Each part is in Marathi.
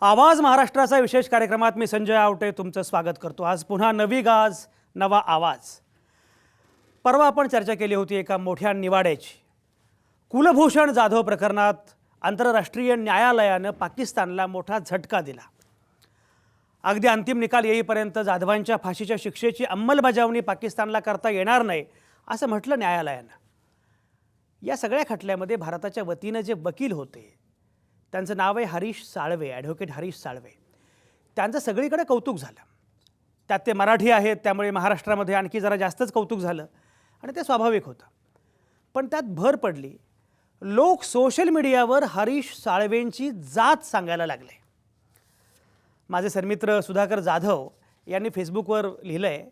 आवाज महाराष्ट्राचा विशेष कार्यक्रमात मी संजय आवटे तुमचं स्वागत करतो। आज पुन्हा नवी गाज नवा आवाज। परवा आपण चर्चा केली होती एका मोठ्या निवाड्याची। कुलभूषण जाधव प्रकरणात आंतरराष्ट्रीय न्यायालयाने पाकिस्तानला मोठा झटका दिला। अगदी अंतिम निकाल येईपर्यंत जाधवांच्या फाशीच्या शिक्षेची अंमलबजावणी पाकिस्तानला करता येणार नाही असं म्हटलं न्यायालयानं। या सगळ्या खटल्यामध्ये भारताच्या वतीने जे वकील होते त्यांचं नाव आहे हरीश साळवे, ॲडव्होकेट हरीश साळवे। त्यांचं सगळीकडे कौतुक झालं। त्यात ते मराठी आहेत त्यामुळे महाराष्ट्रामध्ये आणखी जरा जास्तच कौतुक झालं आणि ते स्वाभाविक होतं। पण त्यात भर पडली, लोक सोशल मीडियावर हरीश साळवेंची जात सांगायला लागले। माझे सरमित्र सुधाकर जाधव यांनी फेसबुकवर लिहिलंय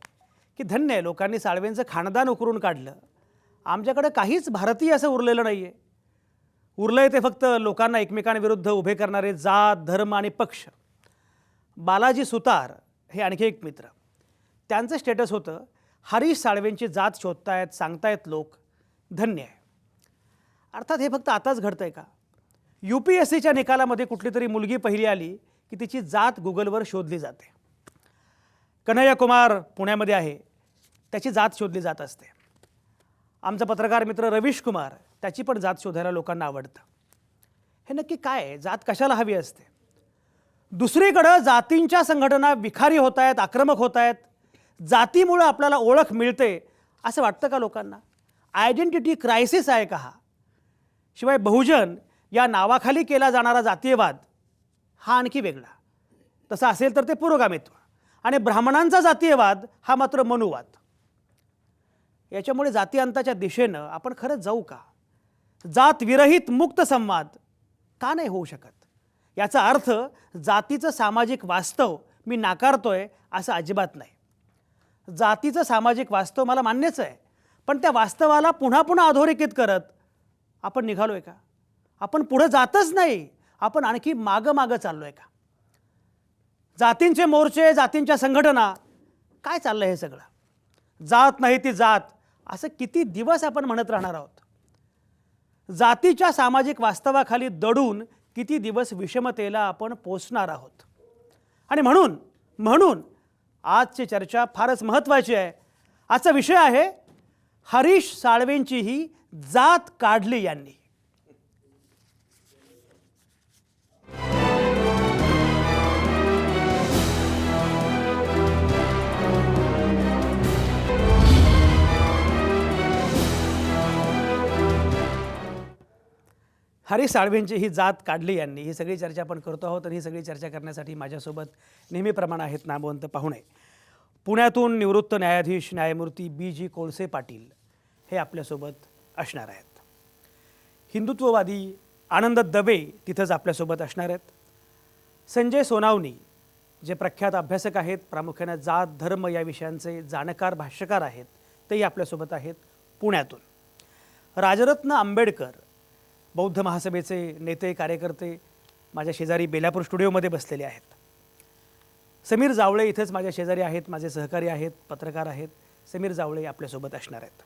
की धन्य आहे, लोकांनी साळवेंचं खानदान उकरून काढलं। आमच्याकडे काहीच भारतीय असं उरलेलं नाही आहे। उरलंय ते फक्त लोकांना एकमेकांविरुद्ध उभे करणारे जात, धर्म आणि पक्ष। बालाजी सुतार हे आणखी एक मित्र, त्यांचं स्टेटस होतं, हरीश साळवेंची जात शोधतायत, सांगतायत लोक, धन्य आहे। अर्थात हे फक्त आताच घडतंय का? UPSCच्या निकालामध्ये कुठली तरी मुलगी पहिली आली की तिची जात गुगलवर शोधली जाते। कन्हैया कुमार पुण्यामध्ये आहे, त्याची जात शोधली जात असते। आमचा पत्रकार मित्र रवीश कुमार, त्याची पण जात शोधायला लोकांना आवडतं। हे नक्की काय आहे? जात कशाला हवी असते? दुसरीकडे जातींच्या संघटना विखारी होत आहेत, आक्रमक होत आहेत। जातीमुळे आपल्याला ओळख मिळते असं वाटतं का लोकांना? आयडेंटिटी क्रायसिस आहे का हा? शिवाय बहुजन या नावाखाली केला जाणारा जातीयवाद हा आणखी वेगळा। तसं असेल तर ते पुरोगामित्व, आणि ब्राह्मणांचा जातीयवाद हा मात्र मनुवाद। याच्यामुळे जातीअंताच्या दिशेनं आपण खरंच जाऊ का? जात विरहित मुक्त संवाद का नाही होऊ शकत? याचा अर्थ जातीचं सामाजिक वास्तव मी नाकारतोय असं अजिबात नाही। जातीचं सामाजिक वास्तव मला मान्यच आहे, पण त्या वास्तवाला पुन्हा पुन्हा अधोरेखित करत आपण निघालोय का? आपण पुढे जातच नाही, आपण आणखी मागं चाललोय का? जातींचे मोर्चे, जातींच्या संघटना, काय चाललंय हे सगळं? जात नाही ती जात असं किती दिवस आपण म्हणत राहणार आहोत? जातीच्या सामाजिक वास्तवाखाली दडून किती दिवस विषमतेला आपण पोचणार आहोत? आणि म्हणून आजची चर्चा फारच महत्त्वाची आहे। आजचा विषय आहे हरीश साळवेंची ही जात काढली यांनी। हरीश साळवेंची ही जात काढली यांनी, ही सगळी चर्चा आपण करतो आहोत। आणि ही सगळी चर्चा करण्यासाठी माझ्यासोबत नेहमीप्रमाणे आहेत नामवंत पाहुणे। पुण्यातून निवृत्त न्यायाधीश न्यायमूर्ती BG कोळसे पाटील हे आपल्यासोबत असणार आहेत। हिंदुत्ववादी आनंद दबे तिथंच आपल्यासोबत असणार आहेत। संजय सोनावणी जे प्रख्यात अभ्यासक आहेत, प्रामुख्याने जात धर्म या विषयांचे जाणकार भाष्यकार आहेत, तेही आपल्यासोबत आहेत पुण्यातून। राजरत्न आंबेडकर बौद्ध महासभेचे नेते कार्यकर्ते माझ्या शेजारी बेलापूर स्टुडिओमध्ये बसलेले आहेत। समीर जावळे इथेच माझ्या शेजारी आहेत, माझे सहकारी आहेत, पत्रकार आहेत। समीर जावळे आपल्यासोबत असणार आहेत।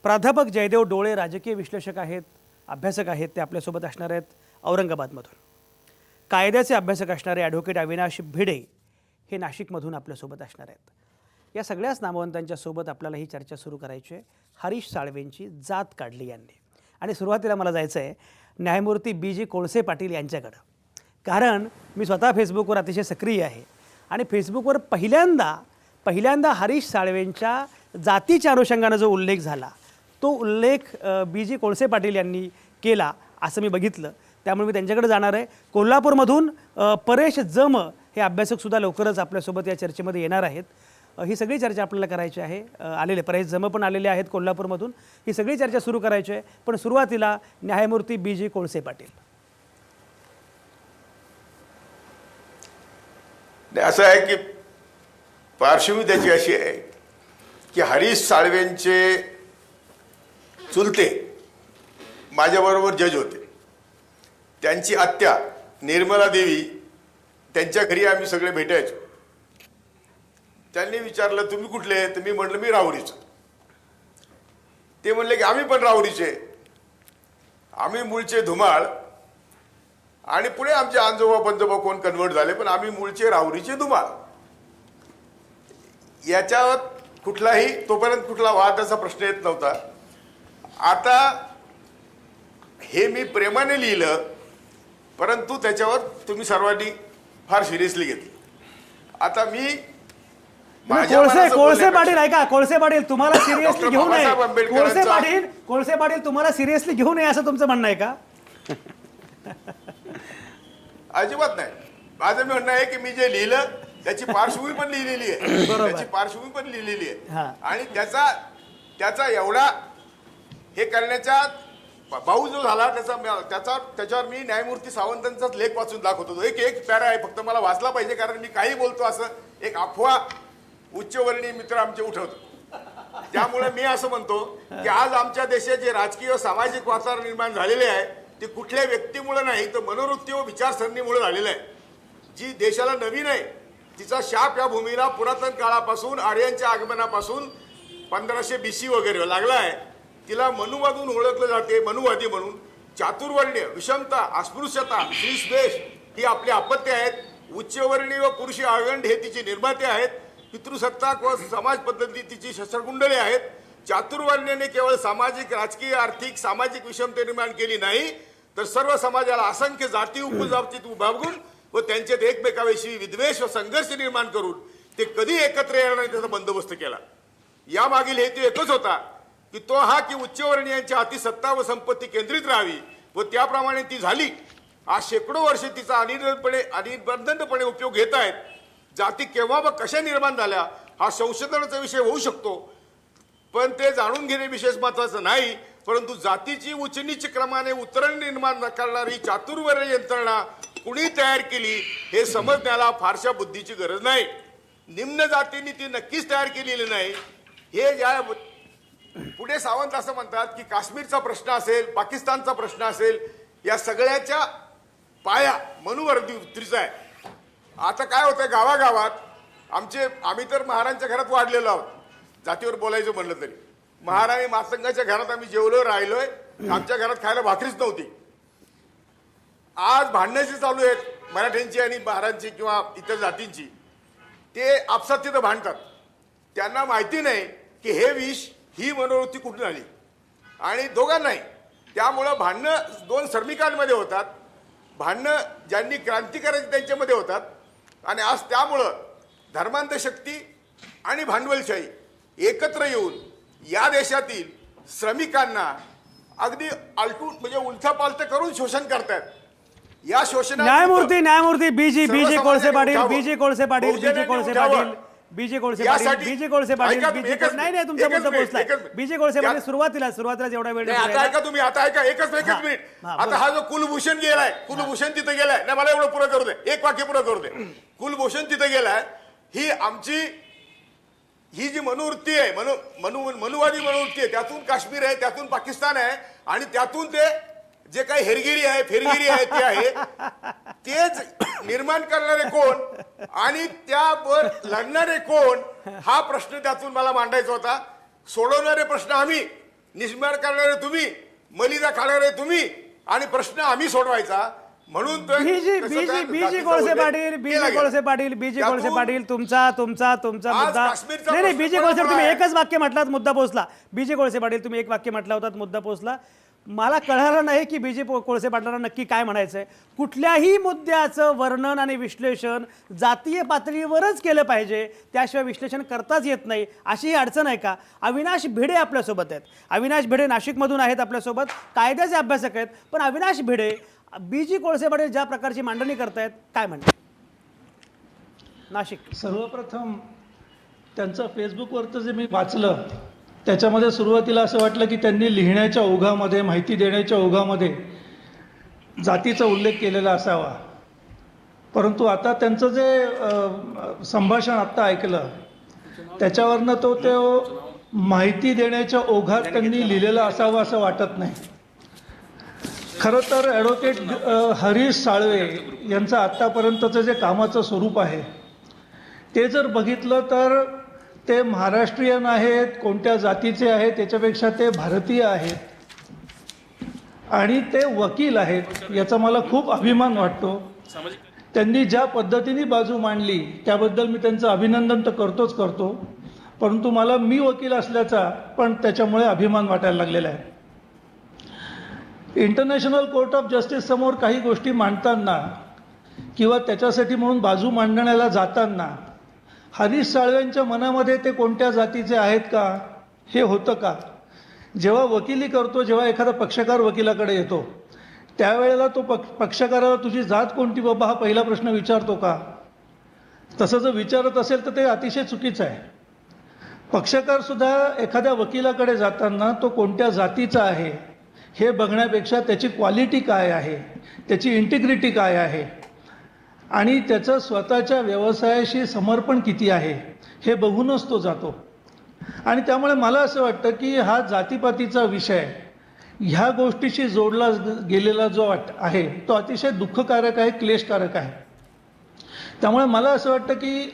प्राध्यापक जयदेव डोळे राजकीय विश्लेषक आहेत, अभ्यासक आहेत, ते आपल्यासोबत असणार आहेत औरंगाबादमधून। कायद्याचे अभ्यासक असणारे ॲडव्होकेट अविनाश भिडे हे नाशिकमधून आपल्यासोबत असणार आहेत। या सगळ्याच नामवंतांच्या सोबत आपल्याला ही चर्चा सुरू करायची आहे, हरीश साळवेंची जात काढली यांनी। आणि सुरुवातीला मला जायचं आहे न्यायमूर्ती BG कोळसे पाटील यांच्याकडं, कारण मी स्वतः फेसबुकवर अतिशय सक्रिय आहे आणि फेसबुकवर पहिल्यांदा हरीश साळवेंच्या जातीच्या अनुषंगानं जो उल्लेख झाला तो उल्लेख BG कोळसे पाटील यांनी केला असं मी बघितलं। त्यामुळे मी त्यांच्याकडे जाणार आहे। कोल्हापूरमधून परेश जम हे अभ्यासकसुद्धा लवकरच आपल्यासोबत या चर्चेमध्ये येणार आहेत। ही सगळी चर्चा आपल्याला करायची आहे। आलेले परेश जम पण आलेले आहेत कोल्हापूरमधून। ही सगळी चर्चा सुरू करायची आहे, पण सुरुवातीला न्यायमूर्ती BG कोळसे पाटील। असं आहे की पार्श्वभूमी त्याची अशी आहे की हरीश साळवेंचे चुलते माझ्याबरोबर जज होते। त्यांची आत्या निर्मला देवी, त्यांच्या घरी आम्ही सगळे भेटायचो। त्यांनी विचारलं तुम्ही कुठले? तर मी म्हटलं मी राहुरीचं। ते म्हणले की आम्ही पण राहुरीचे, आम्ही मूळचे धुमाळ, आणि पुढे आमचे आजोबा पंजोबा कोण कन्वर्ट झाले, पण आम्ही मूळचे राहुरीचे धुमाळ. याच्यावर कुठलाही तोपर्यंत कुठला वादाचा प्रश्न येत नव्हता. आता हे मी प्रेमाने लिहिलं, परंतु त्याच्यावर तुम्ही सर्वांनी फार सिरियसली घेतलं. आता मी माझ्या कोळसे मनाचं कोळसे बोलण्यापेक्षा- पाटील ऐका, कोळसे पाटील तुम्हाला सिरियसली डॉक्टर घेऊ नये. बाबासाहेब आंबेडकरांचा- कोळसे पाटील तुम्हाला सिरियसली घेऊ नये असं तुमचं म्हणणं आहे का? अजिबात नाही. माझं म्हणणं आहे की मी जे लिहिलं त्याची पार्श्वभूमी पण लिहिलेली आहे. बरोबर. त्याची पार्श्वभूमी पण लिहिलेली हा. आहे. आणि त्याचा एवढा हे करण्याचा भाऊ जो झाला त्याच्यावर मी न्यायमूर्ती सावंतांचाच लेख वाचून दाखवतो. एक पॅरा आहे, फक्त मला वाचला पाहिजे, कारण मी काही बोलतो असं एक अफवा उच्चवर्णीय मित्र आमचे उठवतो. त्यामुळे मी असं म्हणतो की आज आमच्या देशात जे राजकीय व सामाजिक वातावरण निर्माण झालेले आहे ते कुठल्या व्यक्तीमुळे नाही, तर मनोवृत्ती व विचारसरणीमुळे झालेलं आहे. जी देशाला नवीन आहे तिचा शाप या भूमीला पुरातन काळापासून आर्यांच्या आगमनापासून 1500 BC वगैरे लागला आहे. तिला मनुवादून ओळखलं जाते, मनुवादी म्हणून. चातुर्वर्ण्य, विषमता, अस्पृश्यता, श्रीस्वेष ही आपली अपत्य आहेत. उच्चवर्णीय व पुरुषी आगंड हे तिचे निर्माते आहेत. पितृसत्ताक व समाज पद्धती तिची शस्त्रकुंडले आहेत. चातुर्वर्ण्याने केवळ सामाजिक, राजकीय, आर्थिक, सामाजिक विषमता निर्माण केली नाही, तर सर्व समाजाला असंख्य जाती उपजातीत विभागून व त्यांच्यात एकमेकाविषयी विद्वेष व संघर्ष निर्माण करून ते कधी एकत्र येणार नाही त्याचा बंदोबस्त केला. यामागील हेतू एकच होता की तो हा की उच्चवर्णीयांच्या हाती सत्ता व संपत्ती केंद्रित राहावी व त्याप्रमाणे ती झाली. आज शेकडो वर्षे तिचा अनिर्बंधपणे उपयोग घेत आहेत. जाती केव्हा व कशा निर्माण झाल्या हा संशोधनाचा विषय होऊ शकतो, पण ते जाणून घेणे विशेष महत्वाचं नाही. परंतु जातीची उच्च-नीच क्रमाने उतरण निर्माण करणारी चातुर्वर्ण्य यंत्रणा कुणी तयार केली हे समजण्याला फारशा बुद्धीची गरज नाही. निम्न जातींनी ती नक्कीच तयार केलेली नाही. हे या पुढे सावंत असं म्हणतात की काश्मीरचा प्रश्न असेल, पाकिस्तानचा प्रश्न असेल, या सगळ्याच्या पाया मनुवर्तीचा आहे. आता काय होतंय गावागावात आम्ही तर महाराजांच्या घरात वाढलेलो आहोत. जातीवर बोलायचं म्हणलं तरी महाराणी मातंगाच्या घरात आम्ही जेवलो राहिलोय. आमच्या घरात खायला भाकरीच नव्हती. आज भांडण्याची चालू आहेत मराठ्यांची आणि महाराजांची किंवा इतर जातींची. ते आपसात तिथं भांडतात. त्यांना माहिती नाही की हे विष, ही मनोवृत्ती कुठून आली आणि दोघांनाही. त्यामुळं भांडणं दोन श्रमिकांमध्ये होतात. भांडणं ज्यांनी क्रांती करायची त्यांच्यामध्ये होतात. आणि आज त्यामुळं धर्मांध शक्ती आणि भांडवलशाही एकत्र येऊन या देशातील श्रमिकांना अगदी आलटून म्हणजे उलथापालथ करून शोषण करतात. या शोषणात न्यायमूर्ती busy Kolse Patil उठावं. Busy Kolse Patil बहुजनांनी busy कोळसे उठावं. पाटील बीजी कोळसे यासाठी- पाटील बीजी कोळसे पाटील ऐका बीजी एकच कोळसे- नाही नाही तुमचा एकच मुद्दा मिनिट, पोहोचलाय. एकच मिनिट. बीजी कोळसे पाटील या- सुरुवातीला एवढा वेळ नाही, आता ऐका तुम्ही, आता ऐका एकच मिनिट. हा, आता हा जो कुलभूषण गेलाय, कुलभूषण तिथे गेलाय. नाही, मला एवढं पुरं करू दे, एक वाक्य पुरं करू दे. कुलभूषण तिथे गेलाय. ही जी मनोवृत्ती आहे, मनुवादी मनोवृत्ती आहे, त्यातून काश्मीर आहे, त्यातून पाकिस्तान आहे आणि त्यातून ते जे काही हेरगिरी आहे, फेरगिरी आहे ते आहे. तेच निर्माण करणारे कोण आणि त्यावर लढणारे कोण हा प्रश्न त्यातून मला मांडायचा होता. सोडवणारे प्रश्न आम्ही, निर्माण करणारे तुम्ही, मलिदा खाणारे तुम्ही आणि प्रश्न आम्ही सोडवायचा. म्हणून बीजी कोळसे पाटील तुमचा मुद्दा नाही बीजी कोळसे तुम्ही एकच वाक्य म्हटलात, मुद्दा पोहोचला. बीजी कोळसे पाटील तुम्ही एक वाक्य म्हटला होता, मुद्दा पोहोचला. मला कळालं नाही की बीजी कोळसे पाटलांना नक्की काय म्हणायचंय. कुठल्याही मुद्द्याचं वर्णन आणि विश्लेषण जातीय पातळीवरच केलं पाहिजे, त्याशिवाय विश्लेषण करताच येत नाही, अशी ही अडचण आहे का? अविनाश भिडे आपल्यासोबत आहेत. अविनाश भिडे नाशिकमधून आहेत आपल्यासोबत, कायद्याचे अभ्यासक आहेत. पण अविनाश भिडे बीजी कोळसे पाटील ज्या प्रकारची मांडणी करतायत काय म्हणतात? नाशिक. सर्वप्रथम त्यांचं फेसबुकवरचं जे मी वाचलं त्याच्यामध्ये सुरुवातीला असं वाटलं की त्यांनी लिहिण्याच्या ओघामध्ये, माहिती देण्याच्या ओघामध्ये जातीचा उल्लेख केलेला असावा. परंतु आता त्यांचं जे संभाषण आत्ता ऐकलं त्याच्यावरनं तो माहिती देण्याच्या ओघात त्यांनी लिहिलेला असावा असं वाटत नाही. खरं तर ॲडव्होकेट हरीश साळवे यांचं आत्तापर्यंतचं जे कामाचं स्वरूप आहे ते जर बघितलं तर ते महाराष्ट्रीयन आहेत, कोणत्या जातीचे आहेत त्याच्यापेक्षा ते भारतीय आहेत. आणि ते वकील आहेत याचा मला खूप अभिमान वाटतो. त्यांनी ज्या पद्धतीने बाजू मांडली त्याबद्दल मी त्यांचं अभिनंदन तर करतोच करतो, परंतु मला मी वकील असल्याचा पण त्याच्यामुळे अभिमान वाटायला लागलेला आहे. इंटरनॅशनल कोर्ट ऑफ जस्टिस समोर काही गोष्टी मांडताना किंवा त्याच्यासाठी म्हणून बाजू मांडण्याला जाताना हरीश साळवेंच्या मनामध्ये ते कोणत्या जातीचे आहेत का हे होतं का? जेव्हा वकिली करतो, जेव्हा एखादा पक्षकार वकिलाकडे येतो त्यावेळेला तो पक्षकाराला तुझी जात कोणती बाबा हा पहिला प्रश्न विचारतो का? तसं जर विचारत असेल तर ते अतिशय चुकीचं आहे. पक्षकार सुद्धा एखाद्या वकिलाकडे जाताना तो कोणत्या जातीचा आहे हे बघण्यापेक्षा त्याची क्वालिटी काय आहे, त्याची इंटिग्रिटी काय आहे आणि त्याचं स्वतःच्या व्यवसायाशी समर्पण किती आहे हे बघूनच तो जातो. आणि त्यामुळे मला असं वाटतं की हा जातीपातीचा विषय ह्या गोष्टीशी जोडला गेलेला जो आहे तो अतिशय दुःखकारक आहे, क्लेशकारक आहे. त्यामुळे मला असं वाटतं की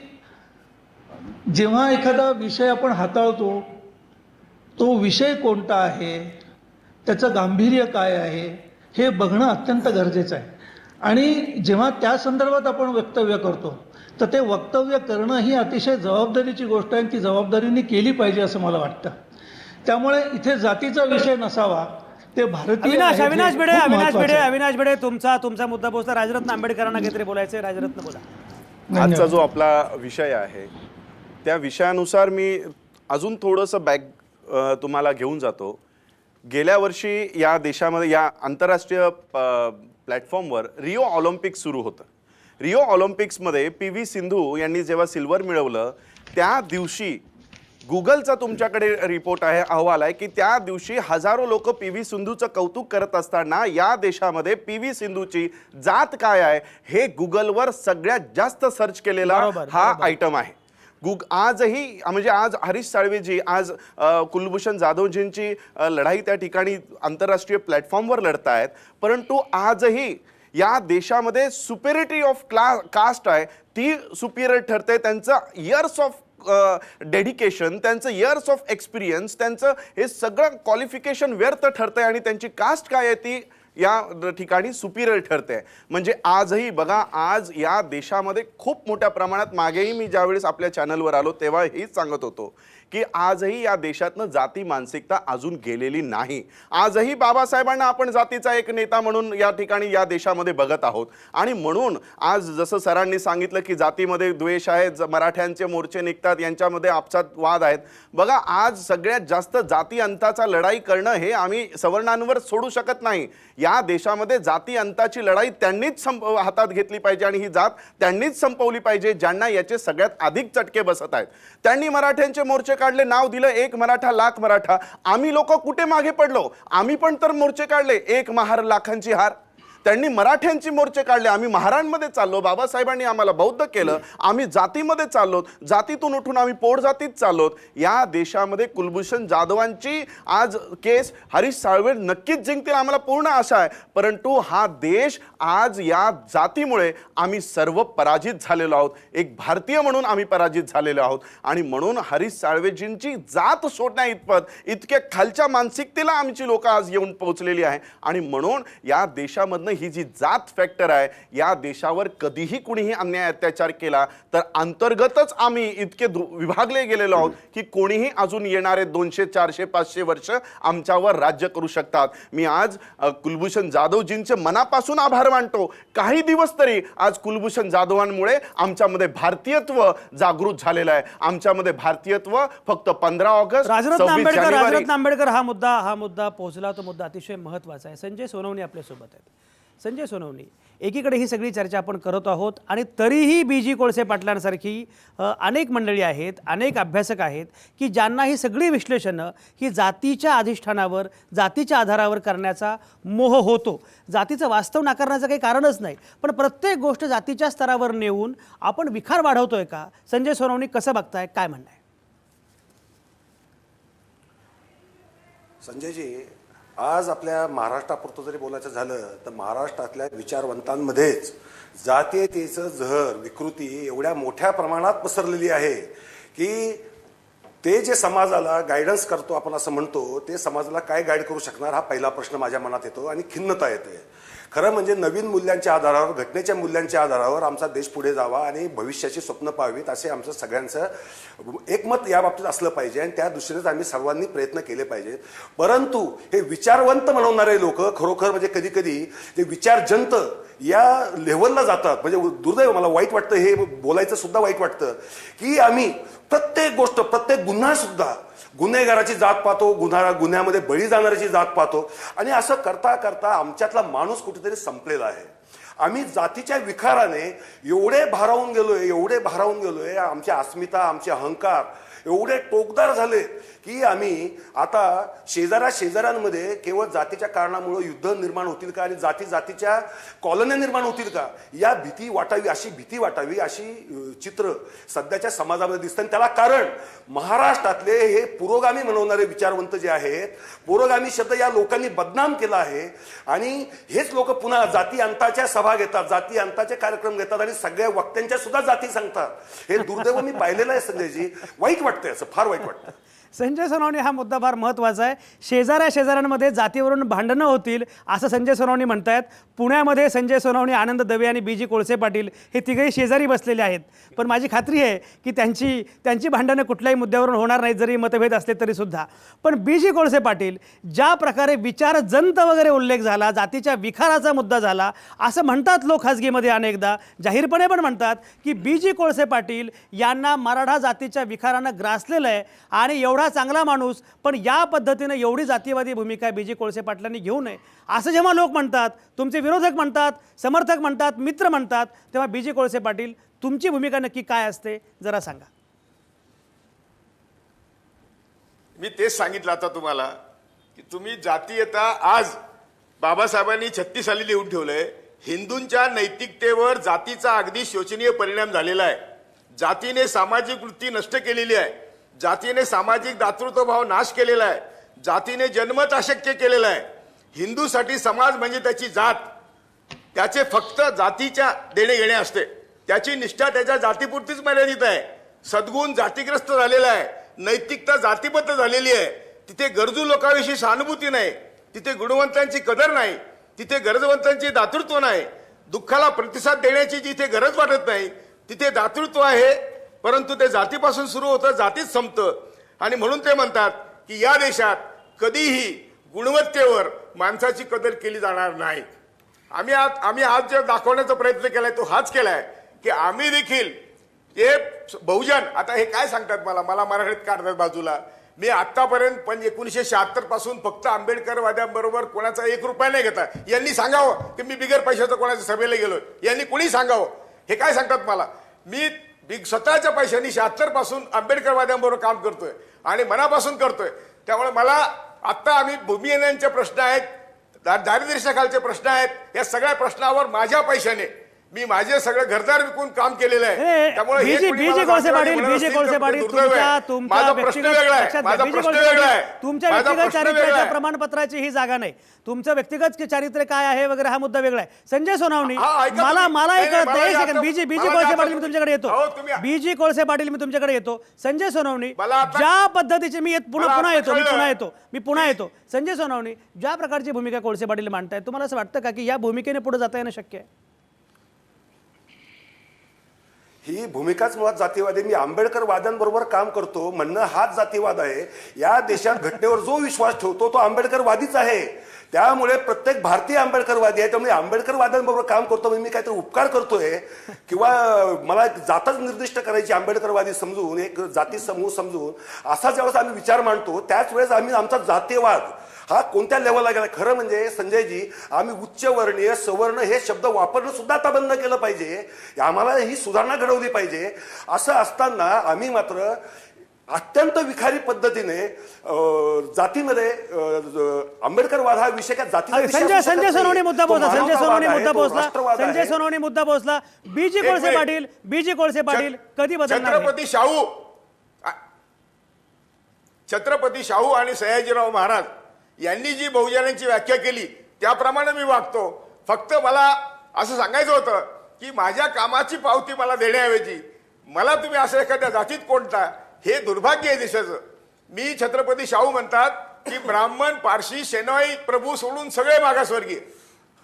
जेव्हा एखादा विषय आपण हाताळतो तो विषय कोणता आहे, त्याचं गांभीर्य काय आहे हे बघणं अत्यंत गरजेचं आहे. आणि जेव्हा त्या संदर्भात आपण वक्तव्य करतो तर ते वक्तव्य करणं ही अतिशय जबाबदारीची गोष्ट आहे, ती जबाबदारीने केली पाहिजे असं मला वाटतं. त्यामुळे इथे जातीचा विषय नसावा, ते भारतीय आहेत हे अविनाश भिडे खूप अविनाश महत्त्वाचं भिडे आहे. अविनाश भिडे तुमचा मुद्दा पोहोचला. राजरत्न आंबेडकरांना काहीतरी बोलायचंय. राजरत्न बोला. आजचा जो आपला विषय आहे त्या विषयानुसार मी अजून थोडंसं तुम्हाला घेऊन जातो. गेल्या वर्षी या देशामध्ये या आंतरराष्ट्रीय प्लॅटफॉर्मवर रिओ ऑलिम्पिक्स सुरू होतं. रिओ ऑलिम्पिक्समध्ये PV सिंधू यांनी जेव्हा सिल्वर मिळवलं त्या दिवशी गुगलचा तुमच्याकडे रिपोर्ट आहे, अहवाल आहे की त्या दिवशी हजारो लोक PV सिंधूचं कौतुक करत असताना या देशामध्ये PV सिंधूची जात काय आहे हे गुगलवर सगळ्यात जास्त सर्च केलेला हा आयटम आहे. आजही म्हणजे आज हरीश साळवेजी आज कुलभूषण जाधवजींची लढाई त्या ठिकाणी आंतरराष्ट्रीय प्लॅटफॉर्मवर लढतायत, परंतु आजही या देशामध्ये सुपेरिटी ऑफ कास्ट आहे ती सुपिरियर ठरते. त्यांचं इयर्स ऑफ डेडिकेशन, त्यांचं इयर्स ऑफ एक्सपिरियन्स, त्यांचं हे सगळं क्वालिफिकेशन व्यर्थ ठरतंय आणि त्यांची कास्ट काय आहे ती या ठिकाणी सुपिरियर ठरते. म्हणजे आजही बघा, आज या देशामध्ये खूप मोठ्या प्रमाणात, मागेही मी ज्यावेळेस आपल्या चॅनलवर आलो तेव्हा हेच सांगत होतो की आजही या देशातनं जाती मानसिकता अजून गेलेली नाही. आजही बाबासाहेबांना आपण जातीचा एक नेता म्हणून या ठिकाणी या देशामध्ये बघत आहोत. आणि म्हणून आज जसं सरांनी सांगितलं की जातीमध्ये द्वेष आहे, मराठ्यांचे मोर्चे निघतात, यांच्यामध्ये आपसात वाद आहेत. बघा, आज सगळ्यात जास्त जाती अंताचा लढाई करणं हे आम्ही सवर्णांवर सोडू शकत नाही. या देशामध्ये जाती अंताची लढाई त्यांनीच हातात घेतली पाहिजे आणि ही जात त्यांनीच संपवली पाहिजे ज्यांना याचे सगळ्यात अधिक चटके बसत आहेत. त्यांनी मराठ्यांचे मोर्चे काढले, नाव दिलं एक मराठा लाख मराठा. आम्ही लोक कुठे मागे पडलो? आम्ही पण तर मोर्चे काढले, एक महार लाखांची हार. त्यांनी मराठ्यांची मोर्चे काढले, आम्ही महारांमध्ये चाललो. बाबासाहेबांनी आम्हाला बौद्ध केलं, आम्ही जातीमध्ये चाललो, जातीतून उठून आम्ही पोट जातीत चाललोत. या देशामध्ये कुलभूषण जाधवांची आज केस हरीश साळवे नक्कीच जिंकतील, आम्हाला पूर्ण आशा आहे. परंतु हा देश आज या जातीमुळे आम्ही सर्व पराजित झालेलो आहोत. एक भारतीय म्हणून आम्ही पराजित झालेलो आहोत. आणि म्हणून हरीश साळवेजींची जात सोडण्या इतपत इतक्या खालच्या मानसिकतेला आमची लोक आज येऊन पोहोचलेली आहे. आणि म्हणून या देशामधनं ही जी जात फॅक्टर आहे, या देशावर कधीही कुणीही अन्याय अत्याचार केला तर अंतर्गतच आम्ही इतके विभागले गेलेलो आहोत की कोणीही अजून येणारे 200 400 500 वर्ष आमच्यावर राज्य करू शकतात. मी आज कुलभूषण जाधवजींचे मनापासून आभार मानतो. काही दिवस तरी आज कुलभूषण जाधवांमुळे आमच्यामध्ये भारतीयत्व जागृत झालेलं आहे. आमच्यामध्ये भारतीयत्व फक्त 15 ऑगस्ट राजरत्न आंबेडकर हा मुद्दा पोहोचला. तो मुद्दा अतिशय महत्त्वाचा आहे. संजय सोनवणे आपल्यासोबत आहेत. संजय सोनवणे, एकीकडे ही सगळी चर्चा आपण करत आहोत आणि तरीही BG कोळसे पाटलांसारखी अनेक मंडळी आहेत, अनेक अभ्यासक आहेत की ज्यांना ही सगळी विश्लेषणं ही जातीच्या अधिष्ठानावर, जातीच्या आधारावर करण्याचा मोह होतो. जातीचं वास्तव नाकारण्याचं काही कारणच नाही, पण प्रत्येक गोष्ट जातीच्या स्तरावर नेऊन आपण विखार वाढवतोय का? संजय सोनवणे कसं बघताय, काय म्हणणं आहे? संजयजी, आज आपल्या महाराष्ट्रापुरतं जरी बोलायचं झालं तर महाराष्ट्रातल्या विचारवंतांमध्येच जातीयतेचं जहर, विकृती एवढ्या मोठ्या प्रमाणात पसरलेली आहे की ते जे समाजाला गायडन्स करतो आपण असं म्हणतो, ते समाजाला काय गाईड करू शकणार हा पहिला प्रश्न माझ्या मनात येतो आणि खिन्नता येते. खरं म्हणजे नवीन मूल्यांच्या आधारावर, घटनेच्या मूल्यांच्या आधारावर आमचा देश पुढे जावा आणि भविष्याची स्वप्न पाहावीत असे आमचं सगळ्यांचं एकमत या बाबतीत असलं पाहिजे आणि त्या दृष्टीनेच आम्ही सर्वांनी प्रयत्न केले पाहिजेत. परंतु हे विचारवंत म्हणवणारे लोक खरोखर म्हणजे कधी कधी ते विचारजंत या लेव्हलला जातात. म्हणजे दुर्दैव, मला वाईट वाटतं, हे बोलायचं सुद्धा वाईट वाटतं की आम्ही प्रत्येक गोष्ट, प्रत्येक गुन्हा सुद्धा गुन्हेगाराची जात पाहतो, गुन्ह्यामध्ये बळी जाणाऱ्याची जात पाहतो आणि असं करता करता आमच्यातला माणूस कुठेतरी संपलेला आहे. आम्ही जातीच्या विखाराने एवढे भारावून गेलोय, आमची अस्मिता, आमचे अहंकार एवढे टोकदार झाले की आम्ही आता शेजाऱ्यांमध्ये केवळ जातीच्या कारणामुळे युद्ध निर्माण होतील का आणि जातीच्या कॉलन्या निर्माण होतील का या भीती वाटावी अशी चित्र सध्याच्या समाजामध्ये दिसतं. आणि त्याला कारण महाराष्ट्रातले हे पुरोगामी म्हणवणारे विचारवंत जे आहेत, पुरोगामी शब्द या लोकांनी बदनाम केला आहे आणि हेच लोक पुन्हा जाती अंताच्या सभा घेतात, जाती अंताचे कार्यक्रम घेतात आणि सगळ्या वक्त्यांच्या सुद्धा जाती सांगतात. हे दुर्दैव मी पाहिलेलं आहे संजयजी. वाईट वाटतंय, असं फार वाईट वाटतं. संजय सोनवणे हा मुद्दा फार महत्त्वाचा आहे. शेजाऱ्यांमध्ये जातीवरून भांडणं होतील असं संजय सोनवणे म्हणतायत. पुण्यामध्ये संजय सोनवणे, आनंद दवे आणि बी जी कोळसे पाटील हे तिघेही शेजारी बसलेले आहेत. पण माझी खात्री आहे की त्यांची भांडणं कुठल्याही मुद्द्यावरून होणार नाहीत, जरी मतभेद असले तरीसुद्धा. पण बी जी कोळसे पाटील ज्या प्रकारे विचारजंत वगैरे उल्लेख झाला, जातीच्या विखाराचा मुद्दा झाला असं म्हणतात लोक खाजगीमध्ये, अनेकदा जाहीरपणे पण म्हणतात की बी जी कोळसे पाटील यांना मराठा जातीच्या विखारानं ग्रासलेलं आहे आणि एवढा चांगला माणूस पण या पद्धतीने एवढी जातीवादी भूमिका बी जी कोळसे पाटलांनी घेऊ नये असं जेव्हा लोक म्हणतात, तुमचे विरोधक म्हणतात, समर्थक म्हणतात, मित्र म्हणतात, तेव्हा बी जी कोळसे पाटील तुमची भूमिका नक्की काय असते जरा सांगा. मी तेच सांगितलं आता तुम्हाला की तुम्ही जातीयता आज बाबासाहेबांनी 36 साली लिहून ठेवलंय. हिंदूंच्या नैतिकतेवर जातीचा अगदी शोचनीय परिणाम झालेला आहे. जातीने सामाजिक वृत्ती नष्ट केलेली आहे. जातीने सामाजिक दातृत्वभाव नाश केलेला आहे. जातीने जन्मच अशक्य केलेला आहे. हिंदूसाठी समाज म्हणजे त्याची जात, त्याचे फक्त जातीच्या देणे घेणे असते. त्याची निष्ठा त्याच्या जातीपुरतीच मर्यादित आहे. सद्गुण जातीग्रस्त झालेला आहे. नैतिकता जातीबद्ध झालेली आहे. तिथे गरजू लोकांविषयी सहानुभूती नाही, तिथे गुणवंतांची कदर नाही, तिथे गरजवंतांची दातृत्व नाही, दुःखाला प्रतिसाद देण्याची जिथे गरज वाटत नाही तिथे दातृत्व आहे. परंतु ते जातीपासून सुरू होतं, जातीच संपतं. आणि म्हणून ते म्हणतात की या देशात कधीही गुणवत्तेवर माणसाची कदर केली जाणार नाही. आम्ही आज जे दाखवण्याचा प्रयत्न केलाय तो हाच केलाय की आम्ही देखील हे बहुजन, आता हे काय सांगतात, मला मराठीत काढतात बाजूला. मी आतापर्यंत 1976 पासून फक्त आंबेडकरवाद्यांबरोबर कोणाचा 1 रुपया नाही घेता. यांनी सांगावं की मी बिगर पैशाचं कोणाच्या सभेला गेलोय, यांनी कुणी सांगावं. हे काय सांगतात मला, मी स्वतःच्या पैशांनी 76 पासून आंबेडकरवाद्यांबरोबर काम करतोय आणि मनापासून करतोय. त्यामुळे मला आता आम्ही भूमिहीनांचे प्रश्न आहेत, दारिद्र्याखालचे प्रश्न आहेत, या सगळ्या प्रश्नावर माझ्या पैशाने मी माझे सगळे घरदार विकून काम केलेलं आहे. त्यामुळे तुमच्या व्यक्तिगत चारित्र्याच्या प्रमाणपत्राची ही जागा नाही. तुमचं व्यक्तिगत चारित्र्य काय आहे वगैरे हा मुद्दा वेगळा आहे. संजय सोनवणे, मला एक कळत नाही, बीजी कोळसे पाटील मी तुमच्याकडे येतो. बीजी कोळसे पाटील मी तुमच्याकडे येतो. संजय सोनवणे, ज्या पद्धतीचे मी पुन्हा येतो. संजय सोनवणे, ज्या प्रकारची भूमिका कोळसे पाटील मांडतायत, तुम्हाला असं वाटतं का की या भूमिकेने पुढे जाता येणं शक्य आहे? ही भूमिकाच मुळात जातीवादी. मी आंबेडकर वाद्यांबरोबर काम करतो म्हणणं हाच जातीवाद आहे. या देशात घटनेवर जो विश्वास ठेवतो तो आंबेडकरवादीच आहे. त्यामुळे प्रत्येक भारतीय आंबेडकरवादी आहे. त्यामुळे आंबेडकरवाद्यांबरोबर काम करतो म्हणजे मी काहीतरी उपकार करतोय किंवा मला जातच निर्दिष्ट करायची आंबेडकरवादी समजून, एक जाती समूह समजून असा ज्यावेळेस आम्ही विचार मांडतो त्याच वेळेस आम्ही आमचा जातीयवाद हा कोणत्या लेवलला गेला. खरं म्हणजे संजयजी, आम्ही उच्चवर्णीय, सवर्ण हे शब्द वापरणं सुद्धा आता बंद केलं पाहिजे. आम्हाला ही सुधारणा घडवली पाहिजे. असं असताना आम्ही मात्र अत्यंत विखारी पद्धतीने जातीमध्ये आंबेडकरवाद हा विषय काय जातीचा संजय सोनवणे मुद्दा पोहोचला. बीजी कोळसे पाटील कधी बदलणार? छत्रपती शाहू आणि सयाजीराव महाराज यांनी जी बहुजनांची व्याख्या केली त्याप्रमाणे मी वागतो. फक्त मला असं सांगायचं होतं की माझ्या कामाची पावती मला देण्याऐवजी मला तुम्ही असं एखाद्या जातीत कोणता हे दुर्भाग्य आहे देशाचं. मी छत्रपती शाहू म्हणतात की ब्राह्मण, पारशी, शेनवाई प्रभू सोडून सगळे मागासवर्गीय.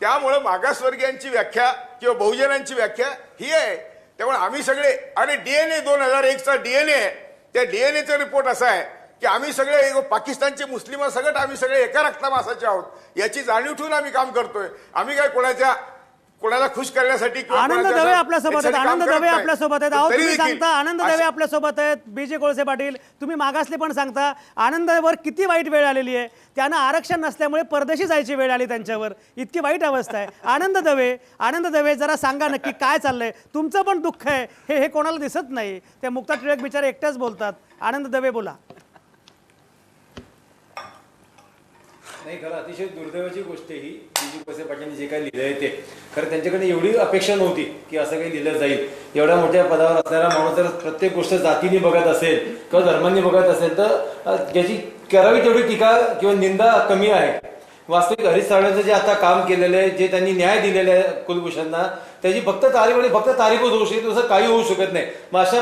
त्यामुळं मागासवर्गीयांची व्याख्या किंवा बहुजनांची व्याख्या ही आहे. त्यामुळे आम्ही सगळे, आणि DNA 2001चा DNA आहे, त्या DNAचा रिपोर्ट असा आहे की आम्ही सगळे पाकिस्तानचे मुस्लिमांसकट आम्ही सगळे एका रक्तमासाचे आहोत. याची जाणीव ठेवून आम्ही काम करतोय. आम्ही काय कोणाला खुश करण्यासाठी किंवा आनंद कोणाच्या दवे आपल्यासोबत आहेत. यासाठी काम आनंद करत दवे नाही. आपल्यासोबत आहेत. अहो तरी तुम्ही देखील सांगता आनंद दवे आपल्यासोबत आहेत. BJ कोळसे पाटील, तुम्ही मागासले पण सांगता. आनंदवर किती वाईट वेळ आलेली आहे. त्यांना आरक्षण नसल्यामुळे परदेशी जायची वेळ आली त्यांच्यावर. इतकी वाईट अवस्था आहे. आनंद दवे जरा सांगा नक्की काय चाललंय. तुमचं पण दुःख आहे हे कोणाला दिसत नाही. त्या मुक्ता टिळक बिचारे एकट्याच बोलतात. आनंद दवे बोला. नाही, खरं अतिशय दुर्दैवाची गोष्ट आहे ही. BJ कोळसे पाटलांनी जे काही लिहिलं आहे ते खरं त्यांच्याकडे एवढी अपेक्षा नव्हती की असं काही लिहिलं जाईल. एवढ्या मोठ्या पदावर असणारा माणूस जर प्रत्येक गोष्ट जातीने बघत असेल किंवा धर्मांनी बघत असेल तर ज्याची करावी तेवढी टीका किंवा निंदा कमी आहे. वास्तविक हरीश सावळेंचं जे आता काम केलेलं आहे, जे त्यांनी न्याय दिलेला आहे कुलभूषणना, त्याची फक्त तारीफच होऊ शकते, तसं काही होऊ शकत नाही. मग अशा